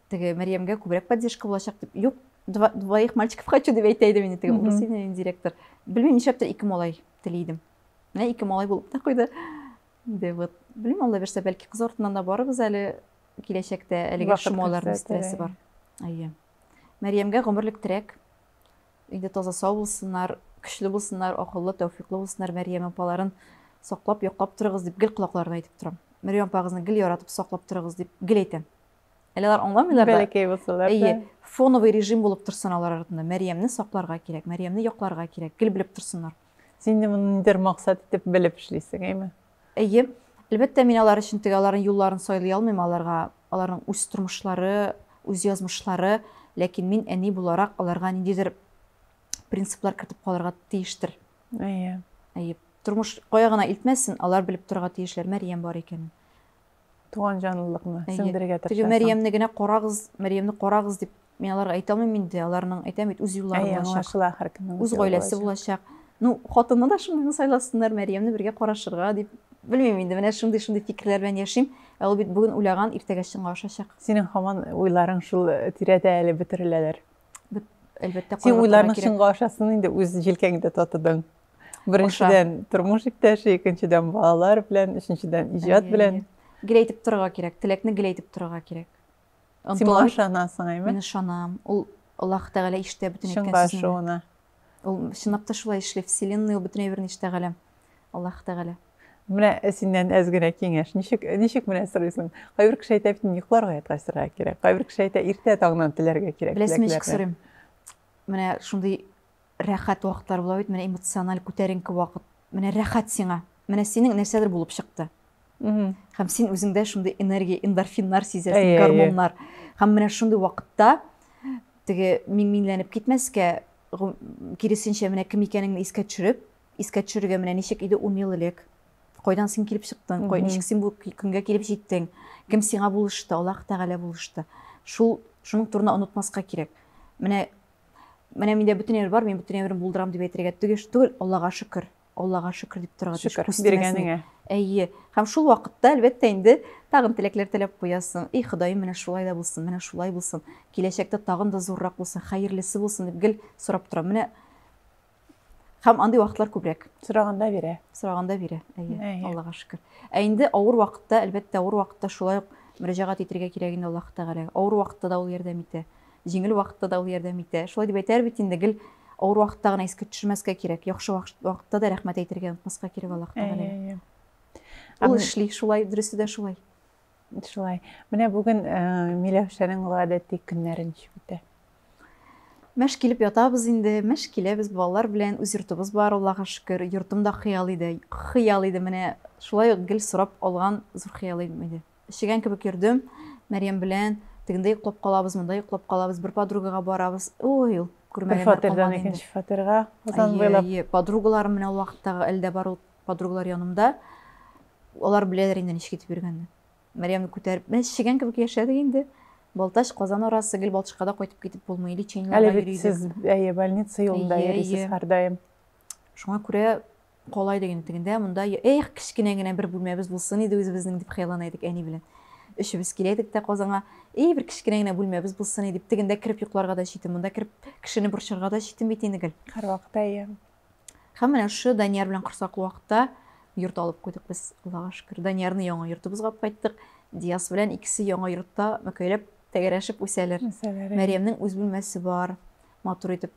Теге Мәрьямгә күбрәк поддержка булачак дип. Юк, двоих мальчиков хочу дип әйтәйде мине теге ул синең директор. Белмим, нишләптер 2 малай телидем. Менә 2 малай булып та куйды. инде вот белмим, Алла берсе бәлки кыз артыннан да барыбыз әле киләчәктә, әлегә Вакыт шомаларның күрсәтер, стрессы бар. Әйе. Мәрьямгә гомерлек терәк. Инде таза сау булсыннар, көчле булсыннар, акыллы, тәүфиклы булсыннар. Мәрьям апаларын саклап, яклап торыгыз дип гел колакларына әйтеп торам. Мәрьям апагызны гел яратып саклап торыгыз дип гел әйтәм. Әле алар аңламыйлар да. Бәләкәй булсалар да. Әйе, фоновый режим булып торсын алар артында. Мәрьямне сакларга кирәк, Мәрьямне якларга кирәк. Гел белеп торсыннар. Син дә моны нидер максат итеп белеп эшлисең, әйме? Әйе, әлбәттә мин алар өчен теге аларның юлларын сайлый алмыйм, аларның үз тормышлары, үз язмышлары, ләкин мин әни буларак аларга ниндидер принциплар кертеп калырга тиештер. Әйе. Әйе, тормыш кая гына илтмәсен, алар белеп торырга тиешләр Мәрьям бар икән. Туган җанлылыкны Әйе. сеңдерергә Теге тырышасың. Мәрьямне карагыз дип мин аларга әйтә алмыйм инде. Аларның әйтәм бит үз юллары Әйе, булачак, аңлашыла һәркемнең үз гаиләсе булачак. Ну, хатынны да шундый сайласыннар, Мәрьямне бергә карашырга дип. Белмим инде, менә шундый фикерләр белән яшим. Ә ул бит бүген уйлаган, иртәгә чынга ашачак. Синең һаман уйларың шул тирәдә әле бетереләләр. Әлбәттә Син кайгыртырга уйларның кирәк. чынга ашасын инде үз җилкәңдә татыдың. Беренчедән тормыш иптәше, икенчедән балалар белән, өченчедән иҗат Әйе, белән. әйе. Гел әйтеп торырга кирәк, теләкне гел әйтеп торырга кирәк. Син моңа ышанасың, Мин әйме? ышанам. Ул Аллаһ Тәгалә ишетә бөтен Чынга әйткән сүзне. ашуына. Ул чынлап та шулай эшли, вселенная ул бөтен әйберне ишетә Галәм. Аллаһ Тәгалә. Менә синнән әз генә киңәш. Ничек менә сорыйсың? Кайбер кеше әйтә бит, йокларга яташырга кирәк. Кайбер кеше әйтә, иртә таңнан теләргә кирәк. Беләсезме, ничек теләкләрне. сорыйм? Менә шундый рәхәт вакытлар була бит, менә эмоциональ күтәренке вакыт. Менә рәхәт сиңа. Менә синең нәрсәдер булып чыкты. Мгм. Һәм син үзеңдә шундый энергия, эндорфиннар сизәсең, Әйе, әйе. гормоннар. Һәм менә шундый вакытта теге миңләнеп китмәскә, киресенчә менә кем икәнеңне искә төшерергә менә ничек иде 10 ел элек. Кайдан син килеп чыктың? Ничек син бу көнгә килеп җиттең? Кем сиңа булышты? Аллаһ Тәгалә булышты. Шуның турында онытмаска кирәк. Менә миндә бөтен әйбер бар, мин бөтен әйберне булдырам дип әйтергә түгел, Аллаһка шөкер. Аллаһка шөкер дип торырга тиеш. Шөкер биргәнеңә. Әйе. Һәм шул вакытта әлбәттә инде тагын теләкләр теләп куясың. И Ходаем, менә шулай да булсын, менә шулай булсын. Киләчәктә тагын да зуррак булсын, хәерлесе булсын дип гел сорап торам. Менә һәм андый вакытлар күбрәк. Сораганда бирә. Сораганда бирә. Әйе, Әйе. Аллаһка шөкер. Ә инде авыр вакытта, әлбәттә авыр вакытта шулай ук мөрәҗәгать итәргә кирәк инде Аллаһ Тәгаләгә. Авыр вакытта да ул ярдәм итә. Җиңел вакытта да ул ярдәм итә. Шулай дип әйтәр бит инде гел авыр вакытта гына искә төшермәскә кирәк. Яхшы вакытта да рәхмәт әйтергә онытмаска кирәк Аллаһ Тәгаләгә. Әйе. Ул эшли, шулай, дөресте дә шулай. Шулай. Менә бүген Миләүшәнең гадәти көннәре ничек үтә? Мәш килеп ятабыз инде, мәш киләбез балалар белән, үз йортыбыз бар, Аллаһка шөкер. Йортым да хыял иде, менә шулай ук гел сорап алган зур хыял иде. Эчегән кебек йөрдем, Мәрьям белән, тегендә йоклап калабыз, монда йоклап калабыз, бер подругага барабыз. Ой, ул Бер күрмәгәннәр фатирдан калмады инде. икенче фатирга узан буйлап. Әйе, подругаларым менә ул вакыттагы әлдә бар ул подругалар янымда. Алар беләләр инде ничек итеп йөргәнне. Мәрьямне күтәреп, менә эчегән кебек яшәдек инде. Балташ, Казан арасы, гел Балташкада кайтып китеп булмый, лечениеларга Әле бит йөридек. сез больница юлында Әйе, йөрисез әйе. һәрдаим. Шуңа күрә калай дигән тегендә монда эх кичкенә генә бер бүлмәбез булсын иде үзебезнең дип хыяллана идек әни белән. Өчебез киләдек тә Казанга, бер кичкенә генә бүлмәбез булсын иде дип тегендә кирип йокларга да җитем, монда кирип кешене борчырга да җитем бит инде гел. Һәрвакыт әйе. Һәм менә шу Данияр белән корсаклы вакытта йорт алып куйдык без, Аллаһка шөкер. Даниярны яңа йортыбызга алып кайттык. Диас белән икесе яңа йортта мәкәйләп тәгәрәшеп үсәләр. Мәсьәләре. Мәрьямнең үз бүлмәсе бар. Матур итеп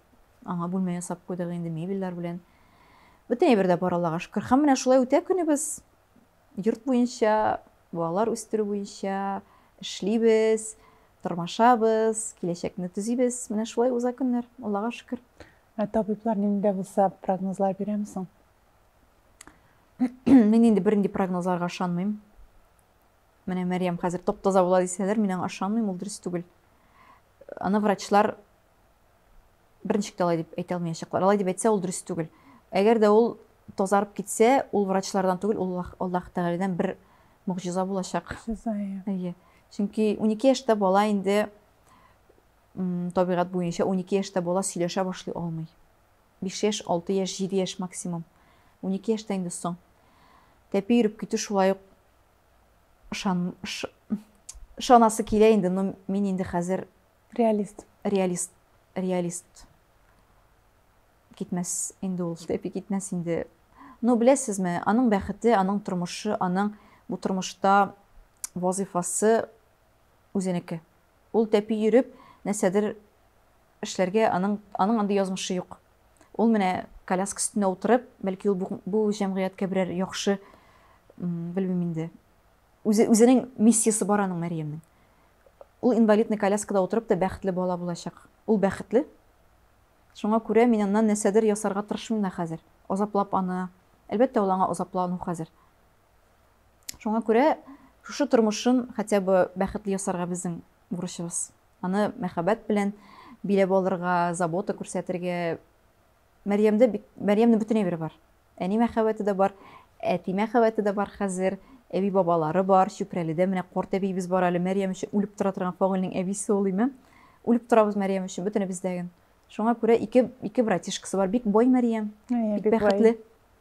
аңа бүлмә ясап куйдык инде мебельләр белән. Бөтен әйбер дә бар, Аллаһка шөкер. Һәм менә шулай үтә көнебез. Йорт буенча, балалар үстерү буенча эшлибез, тормашабыз, киләчәкне төзибез. Менә шулай уза көннәр, Аллаһка шөкер. Табиблар нинди булса прогнозлар бирәмсең? Мин инде бернинди прогнозларга ышанмыйм. Менә Мәрьям хәзер топ-таза була дисәләр, мин аңа ышанмыйм, ул дөрес түгел. Аны врачлар берничек тә алай дип әйтә алмаячаклар. Алай дип әйтсә, ул дөрес түгел. Әгәр дә ул тазарып китсә, ул врачлардан түгел, ул Аллаһ Тәгаләдән бер мөгъҗиза булачак. Әйе. Чөнки 12 яшьтә бала инде табигать буенча 12 яшьтә бала сөйләшә башлый алмый. 5 яшь, 6 яшь, 7 яшь максимум. 12 яшьтә инде соң. Тәпи йөреп китү шулай ук ышанасы килә инде, но мин инде хәзер Реалист. реалист. Китмәс инде ул, тәпи китмәс инде. Ну, беләсезме, аның бәхете, аның тормышы, аның бу тормышта вазифасы үзенеке. Ул тәпи йөреп, нәрсәдер эшләргә аның андый язмышы юк. Ул менә коляска өстенә утырып, бәлки ул бу җәмгыятькә берәр яхшы, белмим инде. Үзенең миссиясе бар аның Мәрьямнең. Ул инвалидный коляскада утырып та бәхетле бала булачак. Ул бәхетле. Шуңа күрә мин аннан нәрсәдер ясарга тырышмыйм да хәзер. Азаплап аны, әлбәттә ул аңа азаплану хәзер. Шуңа күрә шушы тормышын хотя бы бәхетле ясарга безнең бурычыбыз. Аны мәхәббәт белән биләп алырга, забота күрсәтергә. Мәрьямнең бөтенләй бер бар. Әни мәхәббәте дә бар, әти мәхәббәте дә бар хәзер, әби бабалары бар, Чүпрәледә менә карт әбиебез бар әле, Мәрьям өчен үлеп тора торган Фагылның әбисе ул име. Үлеп торабыз Мәрьям өчен бөтенебездәген. Шуңа күрә ике братишкасы бар, бик бай Мәрьям, бик бәхетле.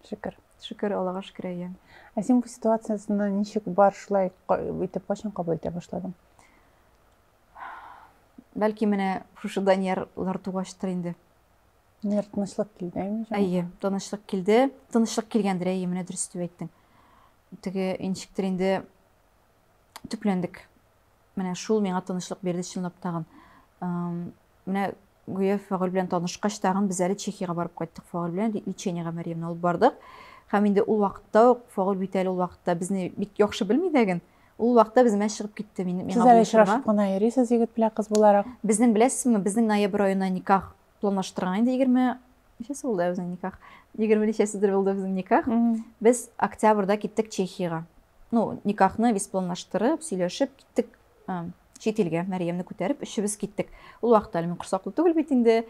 Шөкер. Шөкер, Аллага шөкер әйе. Ә син бу ситуациясында ничек бар шулай итеп кайчан кабул итә башладың? Бәлки менә шушы Даниярлар тугаштыр инде. Нер тынычлык килдеме? Әйе, тынычлык килде. Тынычлык килгәндер, әйе, менә дөрес дип әйттең. Теге инчектер инде төпләндек. Менә шул миңа тынычлык бирде чынлап тагын. Менә Гүя Фагыл белән танышкач тагын без әле Чехиягә барып кайттык Фагыл белән лечениягә Мәрьямне алып бардык. Һәм инде ул вакытта ук Фагыл бит әле ул вакытта безне бик яхшы белми дәген. Ул вакытта безгә чыгып китте миңа. Сез әле очрашып кына йөрисез егет белән кыз буларак. Безнең беләсезме, безнең ноябрь аена никах планлаштырган инде 20 ничәсе булды безнең никах? 20 ничәседер булды безнең никах. Без октябрьдә киттек Чехиягә. Ну, никахны без планлаштырып, сөйләшеп киттек чит илгә, Мәрьямне күтәреп, өчебез киттек. Ул вакытта мин курсаклы түгел бит инде.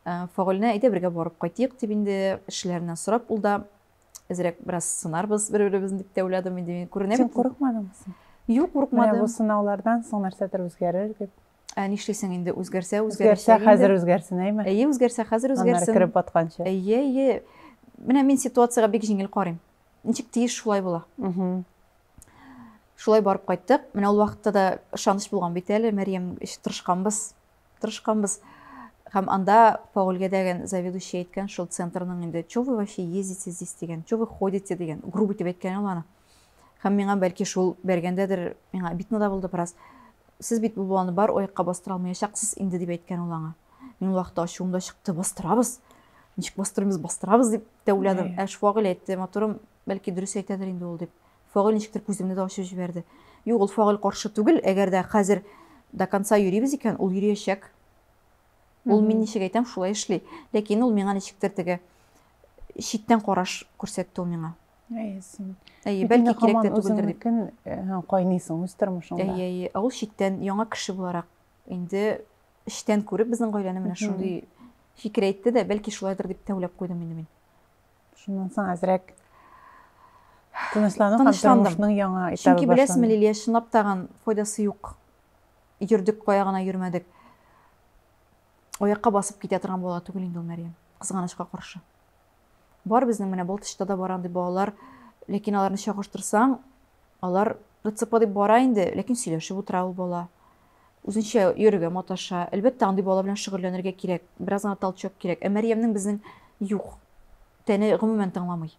Фагылны әйдә бергә барып кайтыйк дип инде эшләреннән сорап, ул да әзрәк бераз сынарбыз бер-беребезне дип тә уйладым инде. Мин күренә бит. Син курыкмадыңмы? Юк, курыкмадым. Бу сынаулардан соң нәрсәдер үзгәрер дип. Нишлисең инде үзгәрсә, Үзгәрсә хәзер үзгәрсен, әйме? Әйе, үзгәрсә хәзер үзгәрсен. Аннары киреп батканчы. Әйе. Менә мин ситуациягә бик җиңел карыйм. Ничек тиеш шулай була. Шулай барып кайттык. Менә ул вакытта да ышаныч булган бит әле, Мәрьям тырышканбыз. Һәм анда Фагылга дигән заведующий әйткән, шул центрның инде, "Чё вы вообще ездите здесь?" дигән, "Чё вы ходите?" дигән, грубо дип әйткән ул аны. Һәм миңа бәлки шул бергәндәдер, миңа битне да булды бераз. Сез бит бу баланы бар оякка бастыра алмаячаксыз инде дип әйткән ул аңа. Мин ул вакытта ачуымда чыкты, бастырабыз. Ничек бастырабыз дип тә уйладым. Фагыл әйтте, матурым, бәлки дөрес әйтәдер инде ул дип. Фагыл ничектер күземне дә ачып җибәрде. Юк, ул Фагыл каршы түгел, әгәр дә хәзер до конца йөрибез икән, ул йөриячәк. Ул мин ничек әйтәм, шулай эшли. Ләкин ул миңа ничектер теге читтән караш күрсәтте ул миңа. Әйе, бәлки кирәк тә түгелдер дип. Кайныйсың үз тормышыңда. Әйе, ул читтән яңа кеше буларак инде эштән күреп безнең гаиләне менә шундый фикер әйтте дә, бәлки шулайдыр дип тә уйлап куйдым инде мин. Шуннан соң әзрәк тынычланып, тормышның яңа этабы башланды. Чөнки беләсезме, Лилия, чынлап тагын файдасы юк. Йөрдек, кая гына йөрмәдек. Оякка басып китә торган бала түгел инде ул Мәрьям, кызганычка каршы. Бар безнең менә Балтычта да баран дип балалар, ләкин аларны чагыштырсаң, алар РЦП дип бара инде, ләкин сөйләшеп утыра ул бала. Үзенчә йөрергә маташа. Әлбәттә, андый бала белән шөгыльләнергә кирәк, бераз гына талчык кирәк. Ә Мәрьямнең безнең юк. Тәне гомумән тыңламый.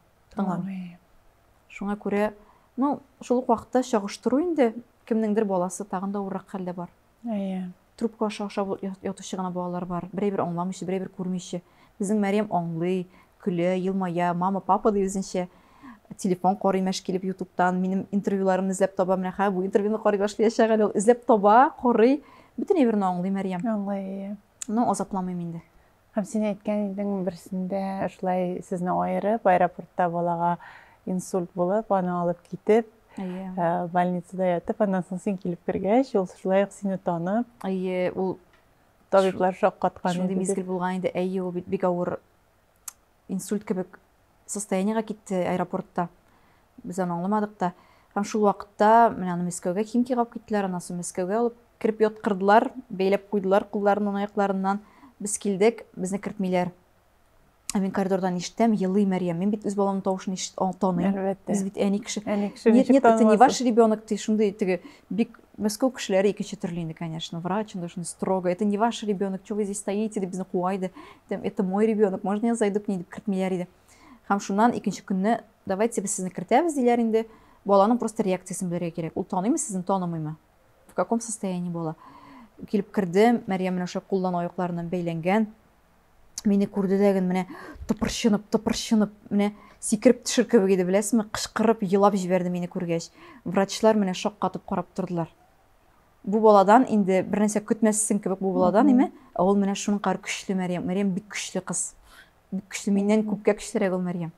Шуңа күрә, ну, шул ук вакытта чагыштыру инде, кемнеңдер баласы тагын да урак хәлдә бар. Әйе. Трубка ашап ятучы гына балалар бар. Берәйбер аңламыйчы, берәйбер күрмичә. Безнең Мәрьям аңлый, көлә, елмая, мама, папа дип үзенчә телефон карый мәш килеп YouTube'тан, минем интервьюларымны эзләп таба, менә хә бу интервьюны карый башлаячак әле, эзләп таба, карый, бөтен әйберне аңлый Мәрьям. Аңлый. Ну, азапламыйм инде. Һәм син әйткән идең берсендә шулай сезне аерып, аэропортта балага инсульт булып, аны алып китеп, больницада ятып, аннан соң син килеп кергәч, ул шулай ук сине танып, ул табиблар шаккаткан иде. Шундый мизгел булган инде, ул бик авыр инсульт кебек состояниегә китте аэропортта. Без аны аңламадык та. Һәм шул вакытта менә аны Мәскәүгә Химки алып киттеләр, аннан соң Мәскәүгә алып кирип яткырдылар, бәйләп куйдылар кулларынан, аякларыннан. Без килдек, безне кертмиләр. Мин коридордан ишетәм, елый Мәрьям. Мин бит үз баламның тавышын таныйм. Без бит әни кеше. Нет, это не ваш ребенок, ты шундый теге бик Мәскәү кешеләре икенче төрле инде, конечно. Врач, анда шундый строго. Это не ваш ребенок, что вы здесь стоите, дип безне куайды. Это мой ребенок, можно я зайду к ней, дип кертмиләр иде. Һәм шуннан икенче көнне давайте без сезне кертәбез диләр инде. Баланың просто реакциясын белергә кирәк. Ул таныймы сезне, танымыймы? В каком состоянии бала? Килеп керде, Мәрьям менә шул кулдан аякларыннан бәйләнгән. Мине күрде дәген менә тыпырчынып, менә сикереп төшер кебек иде, беләсезме? Кычкырып, елап җибәрде мине күргәч. Врачлар менә шаккатып карап тордылар. Бу баладан инде бер нәрсә көтмәссең кебек бу баладан, име? Ул менә шуның кар көчле Мәрьям. Мәрьям бик көчле кыз. Бик көчле, миннән күпкә көчлерәк ул Мәрьям.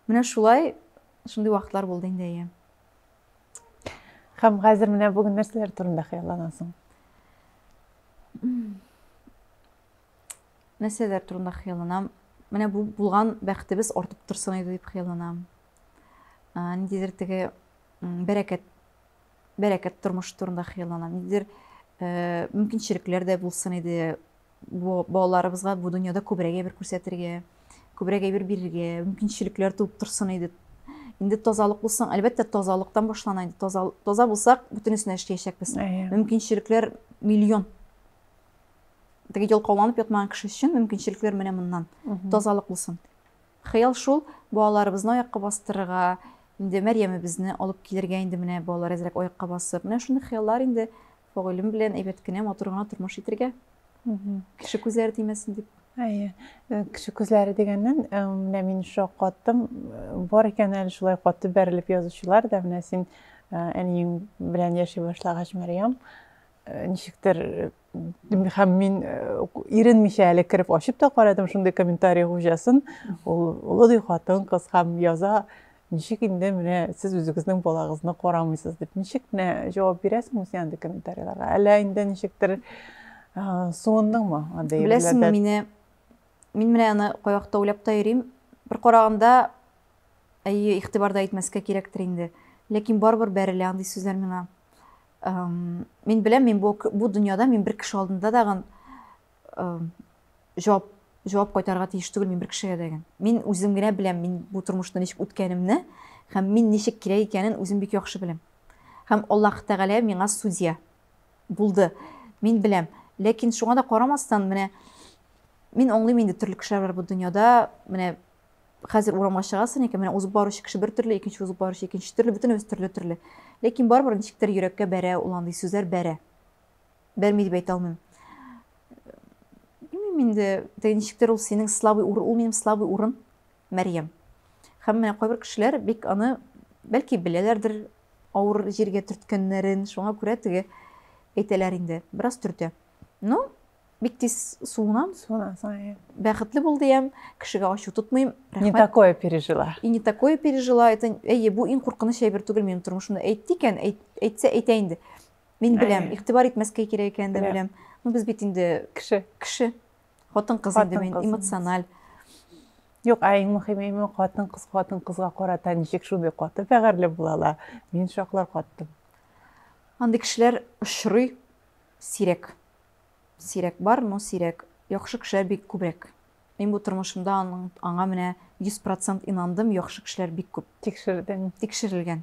Менә шулай, шундый вакытлар булды инде. Һәм хәзер менә бүген нәрсәләр турында хыялланасың? Нәрсәләр турында хыялланам? Менә бу булган бәхтебез артып торсын иде дип хыялланам. Ниндидер теге бәрәкәт тормыш турында хыялланам. Ниндидер мөмкинчелекләр дә булсын иде. Бу балаларыбызга бу дөньяда күбрәк әйбер күрсәтергә, күбрәк әйбер бирергә, мөмкинчелекләр туып торсын иде. Инде тазалык булсын, әлбәттә тазалыктан башлана инде. Таза булсак, бүтәнесенә эшләячәкбез. Мөмкинчелекләр миллион. Теге ялкауланып ятмаган кеше өчен мөмкинчелекләр менә моннан. Тазалык булсын. Хыял шул, балаларыбызны аякка бастырырга, инде Мәрьямебезне алып килергә инде менә балалар әзрәк аякка басып, менә шундый хыяллар инде фагыйлем белән әйбәт кенә матур гына тормыш итәргә. Кеше күзләре тимәсен дип. Кеше күзләре дигәннән, менә мин шок каттым. Бар икән әле шулай катты бәрелеп язучылар да, менә син әниең белән яши башлагач Мәрьям, ничектер һәм мин иренмичә әле кереп ачып та карадым шундый комментарий хуҗасын. Ул олы хатын кыз һәм яза. Ничек инде менә сез үзегезнең балагызны карамыйсыз дип ничек менә җавап бирәсең син андый комментарийларга? Әллә инде ничектер суындыңмы андый? Беләсеңме, мин менә аны каякта уйлап та йөрим. Бер караганда игътибарда итмәскә кирәктер инде. Ләкин барбыр бәрелә андый сүзләр миңа. Мин беләм, мин бу дөньяда мин бер кеше алдында дагы җавап кайтарга тиеш түгел, мин бер кешегә дәген. Мин үзем генә беләм, мин бу тормышны ничек үткәнемне, һәм мин ничек кирәк икәнен үзем бик яхшы беләм. Һәм Аллаһ Тәгалә миңа судья булды. Мин беләм. Ләкин шуңа да карамастан, менә мин аңлыйм инде төрле кешеләр бар бу дөньяда. Менә хәзер урамга чыгасың икән, менә узып баручы кеше бер төрле, икенче узып баручы икенче төрле, бөтенебез төрле. Ләкин барбыр ничектер йөрәккә бәрә, ул андый сүзләр бәрә. Бәрми дип әйтә алмыйм. Белмим инде, ничектер ул синең слабый урын, ул минем слабый урын Мәрьям. Һәм менә кайбер кешеләр бик аны бәлки беләләрдер, авыр җиргә төрткәннәрен, шуңа күрә теге әйтәләр инде, бераз төртә. Ну, бик тиз суынам. Бәхетле булды дигән, кешегә ачу тотмыйм. Не такое пережила. И не такое пережила. Это бу иң куркыныч әйбер түгел минем тормышымда. Әйтте икән, әйтсә әйтә инде. Мин беләм, игътибар итмәскә кирәк икән дә беләм. Ну, без бит инде кеше. Хатын-кыз инде, мин эмоциональ. Юк, иң мөһиме хатын-кызга карата ничек шундый каты бәгырьле булалар. Мин шаклар каттым. Андый кешеләр очрый сирәк. Сирәк бар, но сирәк. Яхшы кешеләр бик күбрәк. Мин бу тормышымда аңа менә 100% инандым, яхшы кешеләр бик күп. Тикшерелгән.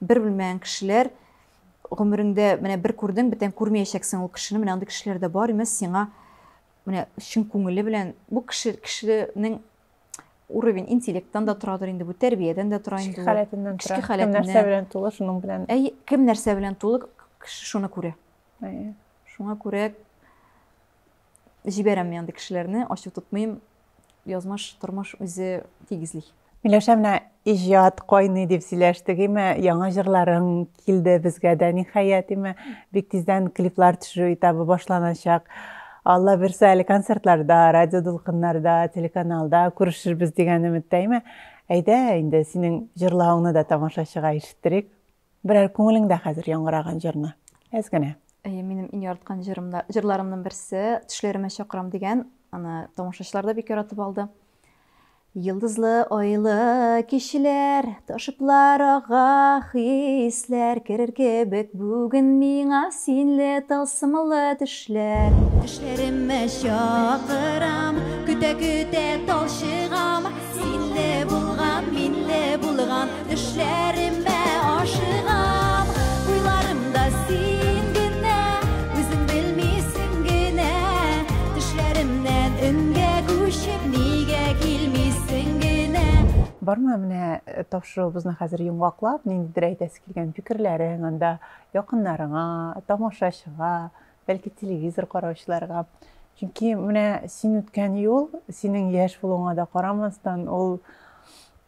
Бер белмәгән кешеләр гомереңдә менә бер күрдең, битен күрмәячәксең ул кешене, менә андый кешеләр дә бар, имеш сиңа менә чын күңеле белән бу кешенең уровень интеллекттан да торадыр инде, бу тәрбиядән дә тора инде. Кем нәрсә белән тулы, шуның белән. Кем нәрсә белән тулы, кеше шуны күрә. Шуңа күрә җибәрәм мин андый кешеләрне, ачу тотмыйм, язмыш, тормыш үзе тигезли. Миләүшә, менә иҗат кайный дип сөйләштек, яңа җырларың килде безгә дә, ниһаять, бик тиздән клиплар төшерү этабы башланачак. Алла бирсә, әле концертларда, радио дулкыннарда, телеканалда күрешербез дигән өметтәйме? Әйдә, инде синең җырлауыңны да тамашачыга ишеттерик. Берәр күңелеңдә хәзер яңгыраган җырны. Әз генә. Минем иң яраткан җырларымның берсе "Төшләремә чакырам" дигән, аны тамашачылар да бик яратып алды. Йылдызлы айлы кичләр, ташыплар ага хисләр, керер кебек бүген миңа синле тылсымлы төшләр. Төшләремә чакырам, көтә талчыгам, синле булган, минле булган, төшләремә ашыгам. Уйларымда син генә, үзең белмисең генә, төшләремнән үнгә күчеп нигә килмисең генә, Бармы менә тапшырыбызны хәзер йомгаклап, ниндидер әйтәсе килгән фикерләрең, анда якыннарыңа, тамашачыга, бәлки телевизор караучыларга. Чөнки менә син үткән юл, синең яшь булуыңа да карамастан, ул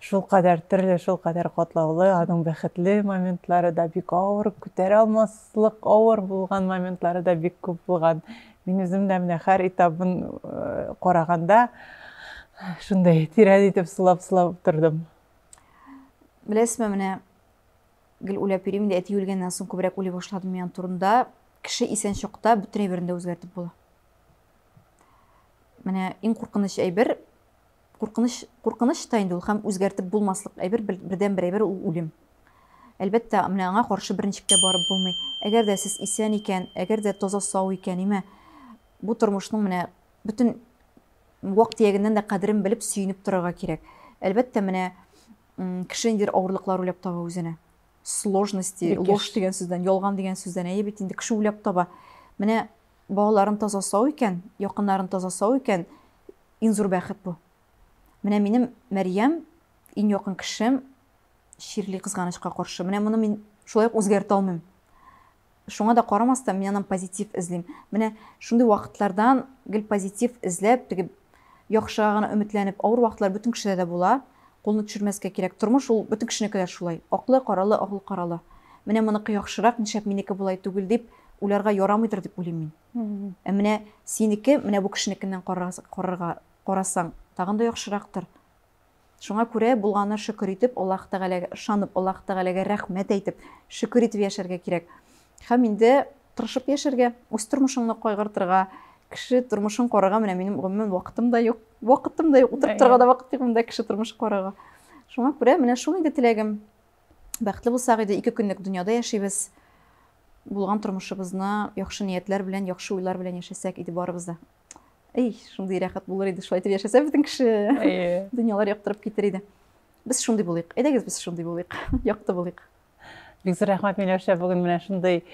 шул кадәр төрле, шул кадәр катлаулы, аның бәхетле моментлары да бик авыр, күтәрә алмаслык авыр булган моментлары да бик күп булган. Мин үзем дә менә һәр этабын караганда шундай тирән итеп сулап тордым. Беләсезме, менә гел уйлап йөрим инде, әти үлгәннән соң күбрәк уйлый башладым мин турында. Кеше исән чакта бөтен әйберен дә үзгәртеп була. Менә иң куркыныч әйбер, куркыныч та инде ул һәм үзгәртеп булмаслык әйбер, бердән-бер әйбер ул үлем. Әлбәттә, менә аңа каршы беренчеккә барып булмый. Әгәр дә сез исән икән, әгәр дә таза сау икән, бу тормышның менә бөтен вакыт ягыннан да кадерен белеп сөйнеп торырга кирәк. Әлбәттә, менә кеше индер авырлыклар уйлап таба үзенә. Сложности, ложь дигән сүздән, ялган дигән сүздән, бит инде кеше уйлап таба. Менә балаларын таза сау икән, якыннарын таза сау икән, иң зур бәхет бу. Менә минем Мәрьям, иң якын кешем, ширли кызганычка каршы. Менә моны мин шулай үзгәртә алмыйм. Шуңа да карамастан мин аннан позитив эзлим. Менә шундый вакытлардан гел позитив эзләп, теге яхшыга гына өметләнеп, авыр вакытлар бүтән кешедә дә була. Кулны төшермәскә кирәк. Тормыш ул бүтән кешенеке дә шулай. Аклы каралы, аклы каралы. Менә моныкы яхшырак, нишәп минеке булай түгел дип, уларга ярамыйдыр дип уйлыйм мин. Менә синеке, менә бу кешенекеннән карасаң, тагын да яхшырактыр. Шуңа күрә булганны шөкер итеп, Аллаһ Тәгаләгә ышанып, Аллаһ Тәгаләгә рәхмәт әйтеп, шөкер итеп яшәргә кирәк. Һәм инде тырышып яшәргә, үз тормышыңны кайгыртырга, кеше тормышын карарга менә минем гомумән вакытым да юк. Вакытым да юк, утырып торырга да вакыт юк монда кеше тормышын карарга. Шуңа күрә менә шул инде теләгем. Бәхетле булсак иде, 2 көнлек дөньяда яшибез. Булган тормышыбызны яхшы ниятләр белән, яхшы уйлар белән яшәсәк иде барыбыз да. Шундый рәхәт булыр иде, шулай итеп яшәсә бүтән кеше. Дөньялар яктырып китер иде. Без шундый булыйк. Әйдәгез без шундый булыйк. Якты булыйк. Бик зур рәхмәт, Миләүшә, бүген менә шундый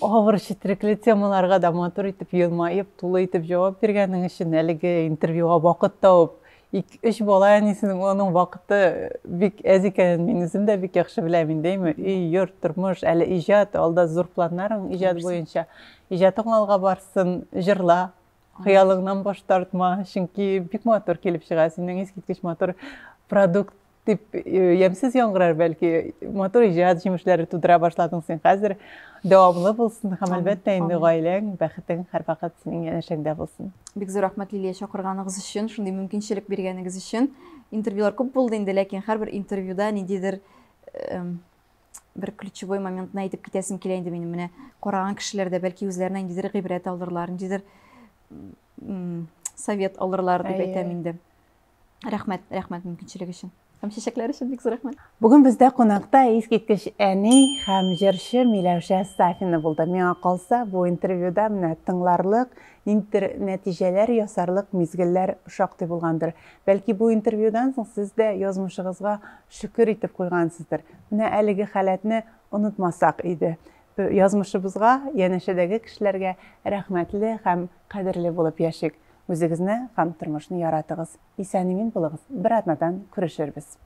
авыр четерекле темаларга да матур итеп, елмаеп, тулы итеп җавап биргәнең өчен, әлеге интервьюга вакыт тауып, 2-3 бала әнисенең аның вакыты бик әз икәнен мин үзем дә бик яхшы беләм инде, йорт, тормыш, әле иҗат, алда зур планнарың иҗат буенча. Иҗатың алга барсын, җырла, хыялыңнан баш тартма, чөнки бик матур килеп чыга, синең искиткеч матур продукт дип ямсыз яңгырар, бәлки матур иҗат җимешләре тудыра башладың син хәзер. Дәвамлы булсын һәм әлбәттә инде гаиләң, бәхетең һәрвакыт синең янәшәңдә булсын. Бик зур рәхмәт Лилия чакырганыгыз өчен, шундый мөмкинчелек биргәнегез өчен. Интервьюлар күп булды инде, ләкин һәрбер интервьюда ниндидер бер ключевой моментны әйтеп китәсем килә инде минем. Менә караган кешеләр дә бәлки үзләренә ниндидер гыйбрәт алырлар, ниндидер совет алырлар дип әйтәм инде. Рәхмәт мөмкинчелек өчен. Һәм чәчәкләр өчен бик зур рәхмәт. Бүген бездә кунакта искиткеч әни һәм җырчы Миләүшә Сафина булды. Миңа калса, бу интервьюда менә тыңларлык, нәтиҗәләр ясарлык мизгелләр шактый булгандыр. Бәлки бу интервьюдан соң сез дә язмышыгызга шөкер итеп куйгансыздыр. Менә әлеге халәтне онытмасак иде. Язмышыбызга, янәшәдәге кешеләргә рәхмәтле һәм кадерле булып яшик. Үзегезне һәм тормышны яратыгыз. Исән-имин булыгыз. Бер атнадан күрешербез.